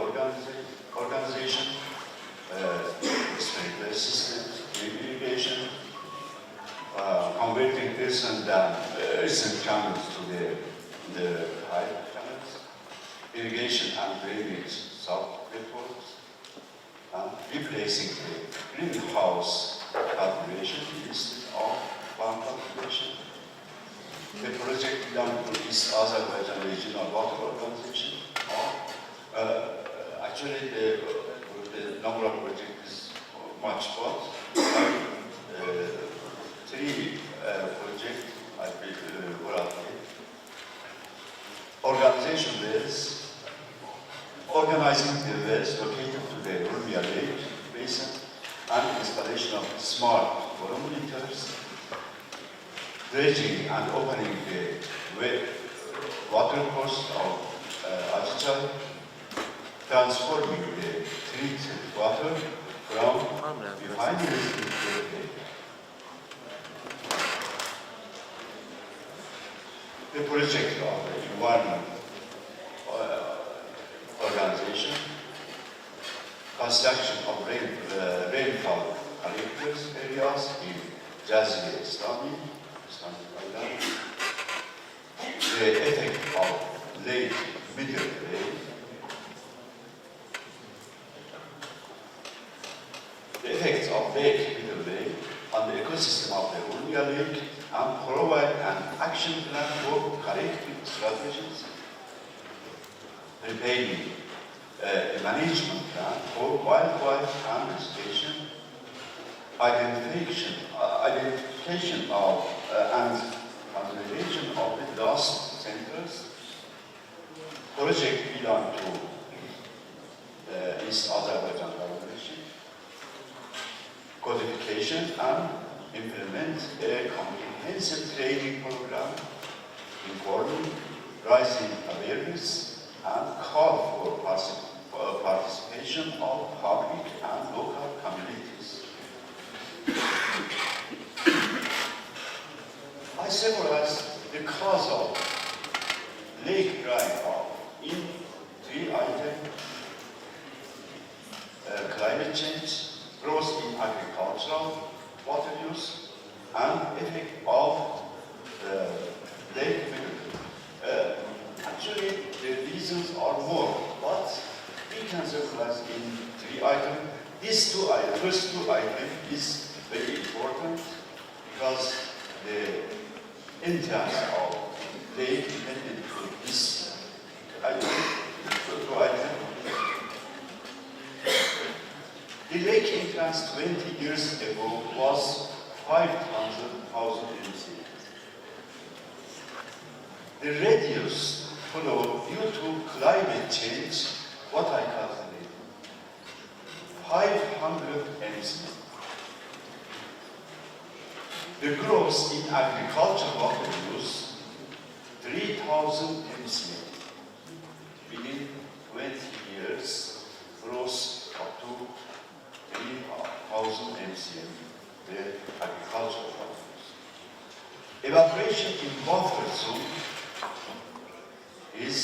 organization, sprinkler systems, irrigation, converting earthen channels to the pipe channels, irrigation and drainage sub-networks, replacing the greenhouse calculation instead of farm calculation. The project belongs to East Azerbaijan Regional Water Organization. Actually, the number of projects is much more. Three projects I believe organization wells, organizing the wells located to the Urmia Lake basin, and installation of smart barometers, dredging and opening the water course of Ajicay, transforming the treated water from refineries into the lake. The project of the environment organization, construction of rainfall collectors areas in Jazira, Islamic Island, the effect of late middle lake, the effects of lake middle lake on the ecosystem of the Urmia Lake, and provide an action plan for corrective strategies, preparing a management plan for wildlife and restoration, identification of and conservation of the lost centers. Project belong to East Azerbaijan Collaboration, codification and implement a comprehensive training program informing, raising awareness, and call for participation of public and local communities. I summarize the cause of lake drying up in 3 items: climate change, growth in agricultural water use, and effect of lake mineral. Actually, the reasons are more, but we can summarize in 3 items. These first two items is very important because the entrance of lake depended to this item, two items. The lake entrance 20 years ago was 5,000 MC. The radius followed due to climate change, what I calculate, 500 MC. The growth in agricultural water use, 3,000 MC. Within 20 years, growth up to 3,000 MCM, the agricultural factors. Evaporation in buffer zone is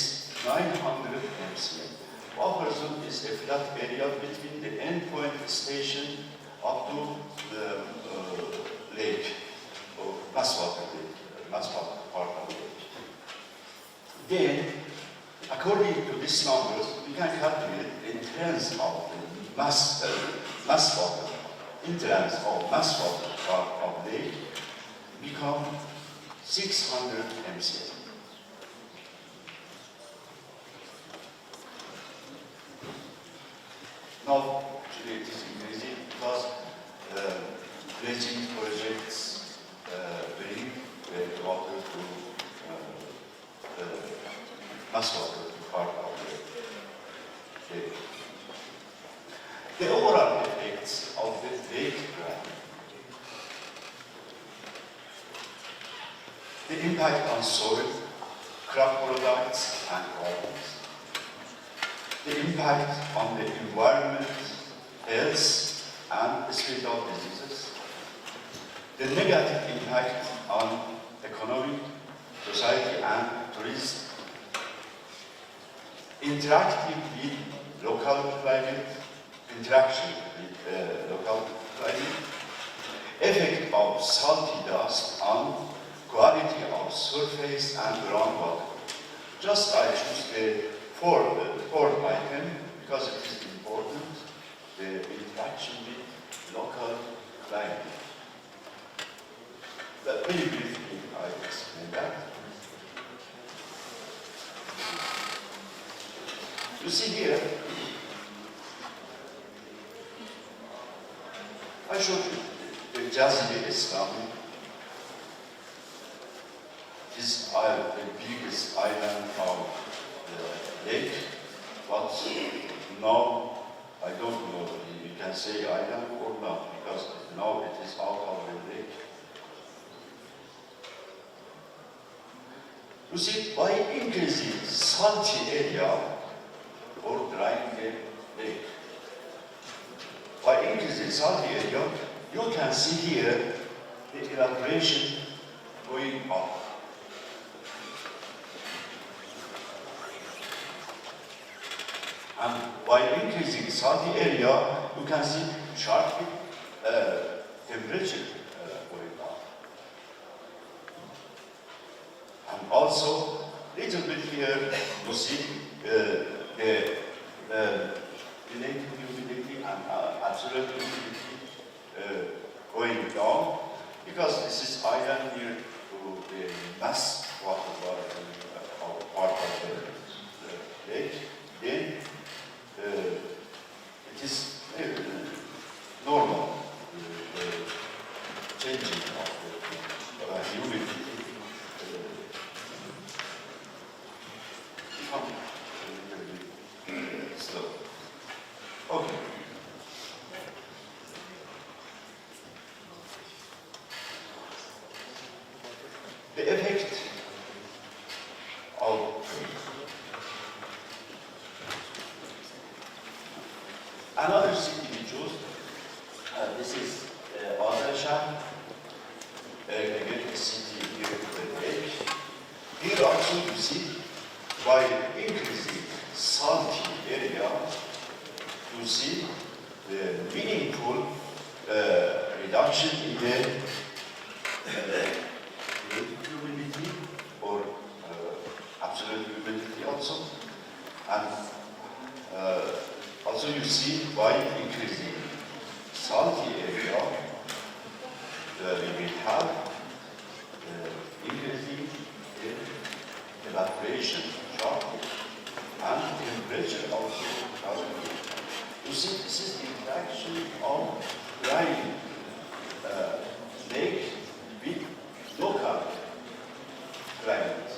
900 MCM. Buffer zone is a flat area between the endpoint station up to the lake, or masswater lake, masswater part of the lake. Then, according to these numbers, we can calculate the entrance of the entrance of masswater part of lake become 600 MCA. Now, actually it is increasing because dredging projects bring the water to mass water to part of the lake. The overall effects of the lake drying. The impact on soil, crop products and gardens. The impact on the environment, health and spread of diseases. The negative impact on economy, society and tourism. Interacting with local climate, interaction with local climate. Effect of salty dust on quality of surface and groundwater. Just I choose the fourth item because it is important, the interaction with local climate. But very briefly, I explain that. You see here, I showed you the Jazibe Islam. This is the biggest island of the lake, but now I don't know if we can say island or not, because now it is out of the lake. You see, by increasing salty area or drying the lake, by increasing salty area, you can see here the evaporation going up. And by increasing salty area, you can see sharply temperature going up. And also, little bit here, you see the relative humidity and absolute humidity going down, because this is island near to the mass water part of the lake. Then it is normal changing of the humidity. Become a little bit slow. Okay. The effect of another city we chose, this is Azerbaijan, again a city near the lake. Here also you see, by increasing salty area, you see the meaningful reduction in the humidity or absolute humidity also, and also you see by increasing salty area, we will have increasing evaporation sharply and temperature also. You see, this is the interaction of drying lake with local climate.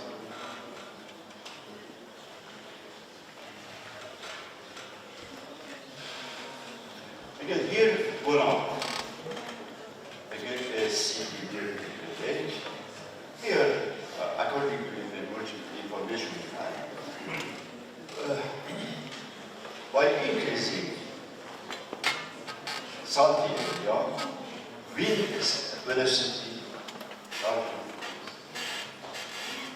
Again, here, Golan. Again, a city near the lake. Here, according to the emerging information we have, by increasing salty area, wind velocity sharply.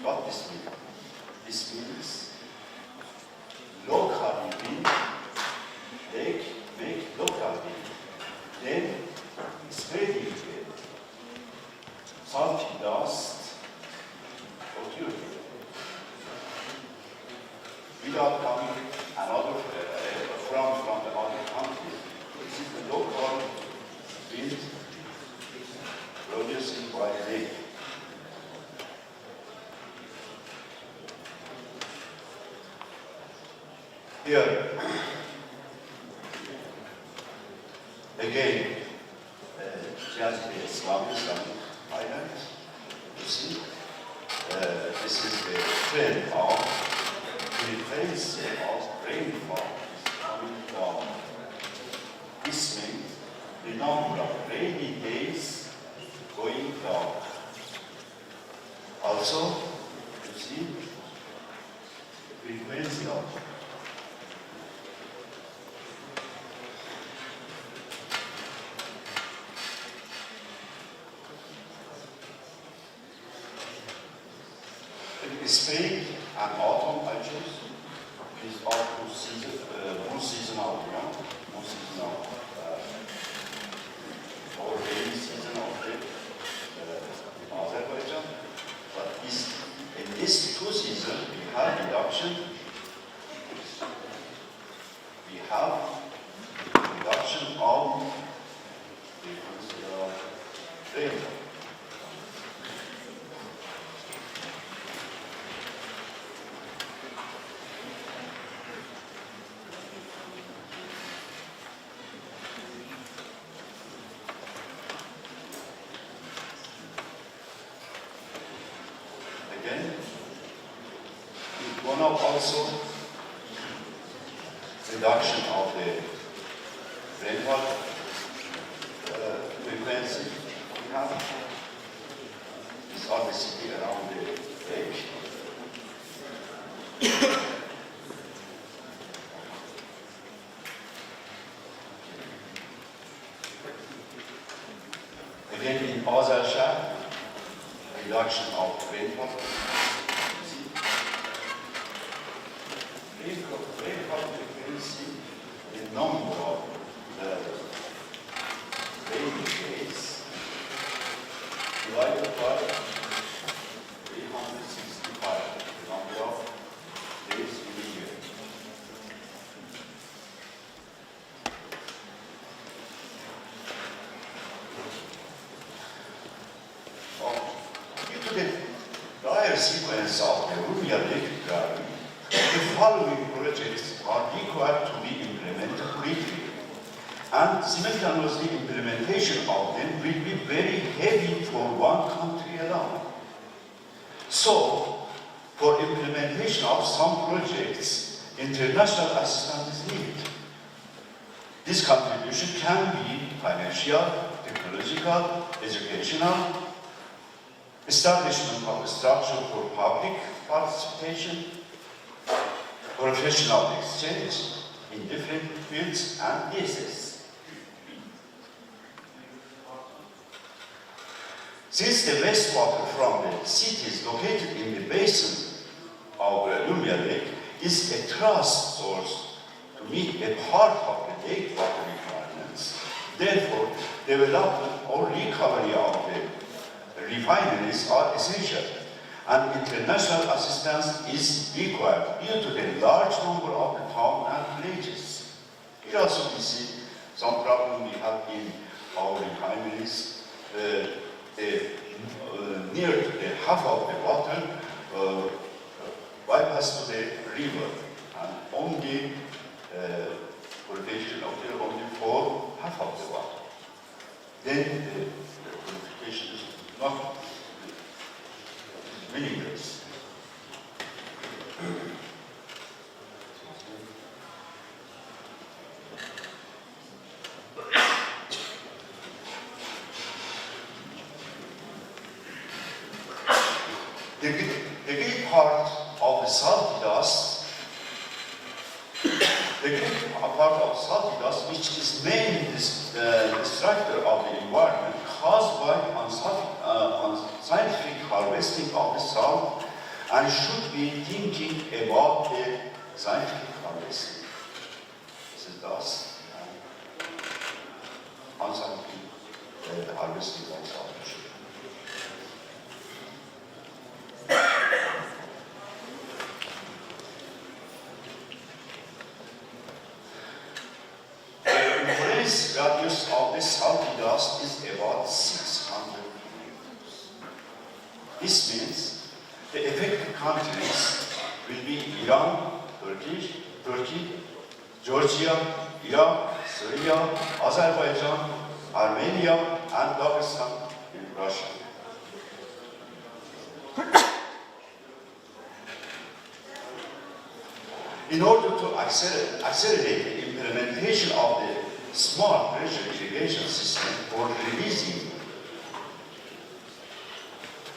What this means? This means local wind make local wind, then spreading salty dust occurring without coming another from the other country. This is the local wind producing by lake. Here, again, just the Islamic island. You see, this is the trend of frequency of rainfall is coming down. This means the number of rainy days going down. Also, you see, frequency of spring and autumn, I choose. These are more seasonal, you know, more seasonal, or rainy season of in Azerbaijan. But in these two seasons, we have reduction. We have reduction of frequency of rainfall. Again, one of also reduction of the rainfall frequency we have. These are the city around the lake. Again, in Azerbaijan, reduction of rainfall. Rainfall frequency, the number of rainy days divided by 365, the number of days in a year. Due to the dire sequence of the Urmia Lake drawing, the following projects are required to be implemented quickly, and simultaneously implementation of them will be very heavy for one country alone. So, for implementation of some projects, international assistance is needed. This contribution can be financial, technological, educational, establishment of a structure for public participation, professional exchange in different fields and cases. Since the wastewater from the cities located in the basin of the Urmia Lake is a trust source to meet a part of the lake water requirements, therefore, development or recovery of the refineries are essential, and international assistance is required due to the large number of the towns and villages. Here also we see some problem we have in our refineries. Near the half of the water bypass to the river, and only purification of the only for half of the water. Then the purification is not meaningless. The great part of the salty dust, which is mainly the destructor of the environment, caused by unscientific harvesting of the salt, and should be thinking about the scientific harvesting. This is dust and unscientific harvesting of salt. Radius of this salty dust is about 600 kilometers. This means the affected countries will be Iran, Turkey, Turkey, Georgia, Iraq, Syria, Azerbaijan, Armenia, and Dagestan in Russia. In order to accelerate the implementation of the smart pressure irrigation system for releasing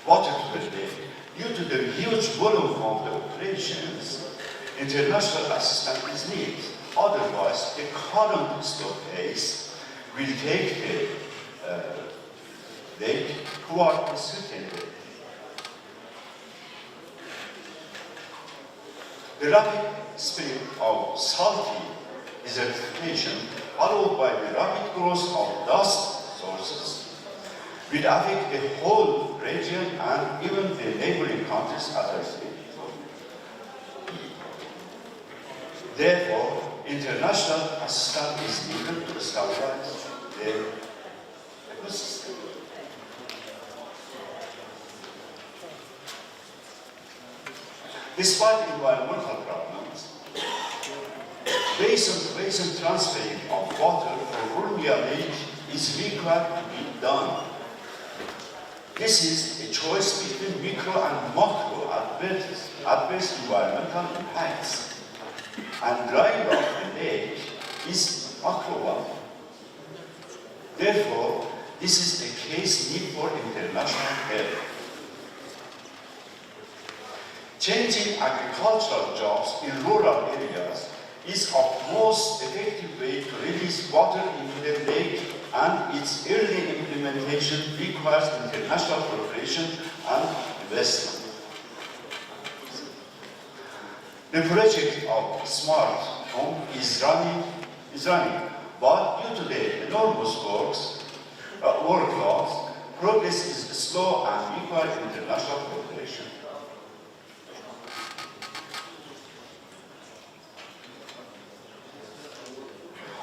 water to the lake, due to the huge volume of the operations, international assistance is needed. Otherwise, the current slow pace will take the lake toward a certain way. The rapid speed of salty desertification, followed by the rapid growth of dust sources, will affect the whole region and even the neighboring countries, as I said before. Therefore, international assistance is needed to stabilize the ecosystem. Despite environmental problems, basin transferring of water for Urmia Lake is required to be done. This is a choice between micro and macro adverse environmental impacts, and drying of the lake is macro one. Therefore, this is a case need for international help. Changing agricultural jobs in rural areas is a most effective way to release water into the lake, and its early implementation requires international cooperation and investment. The project of Smart Home is running, but due to the enormous workloads, progress is slow and requires international cooperation.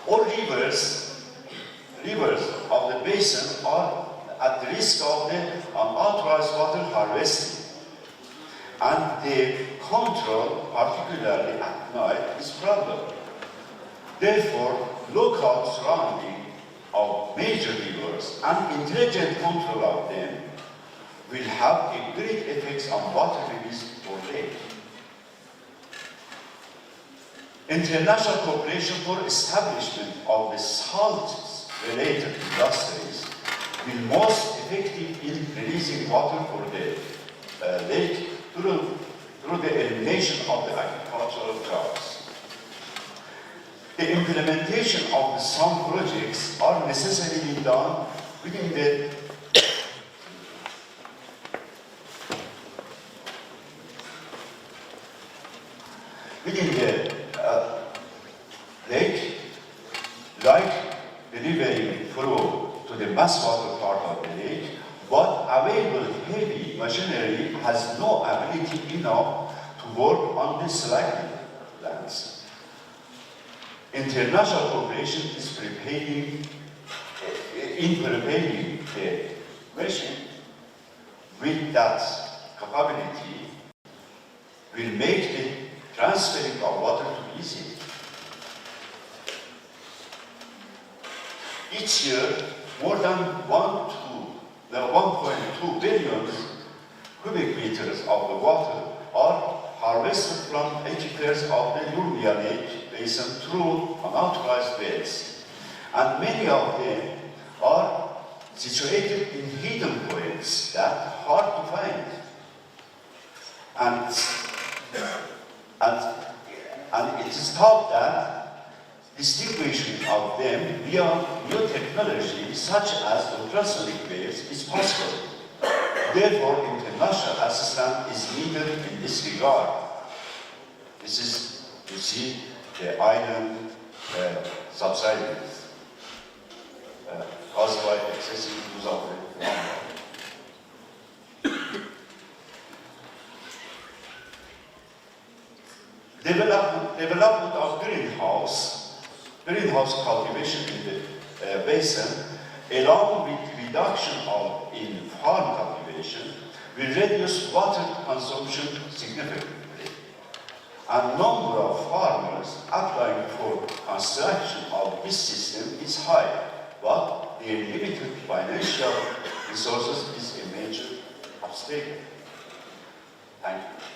All rivers of the basin are at the risk of the unauthorized water harvesting, and their control, particularly at night, is a problem. Therefore, local surrounding of major rivers and intelligent control of them will have a great effect on water release for lake. International cooperation for establishment of the salt-related industries will most effective in releasing water for the lake through the elimination of the agricultural jobs. The implementation of some projects are necessarily done within the lake, like delivering flow to the mass water part of the lake, but available heavy machinery has no ability enough to work on the selected lands. International cooperation is preparing the machine with that capability will make the transferring of water to easy. Each year, more than 1.2 billion cubic meters of the water are harvested from acres of the Urmia Lake basin through unauthorized wells, and many of them are situated in hidden points that are hard to find. And it is thought that distinguishing of them via new technology such as ultrasonic waves is possible. Therefore, international assistance is needed in this regard. This is, you see, the island subsidence caused by excessive use of the groundwater. Development of greenhouse cultivation in the basin, along with reduction in farm cultivation, will reduce water consumption significantly. and number of farmers applying for construction of this system is high, but their limited financial resources is a major obstacle. Thank you.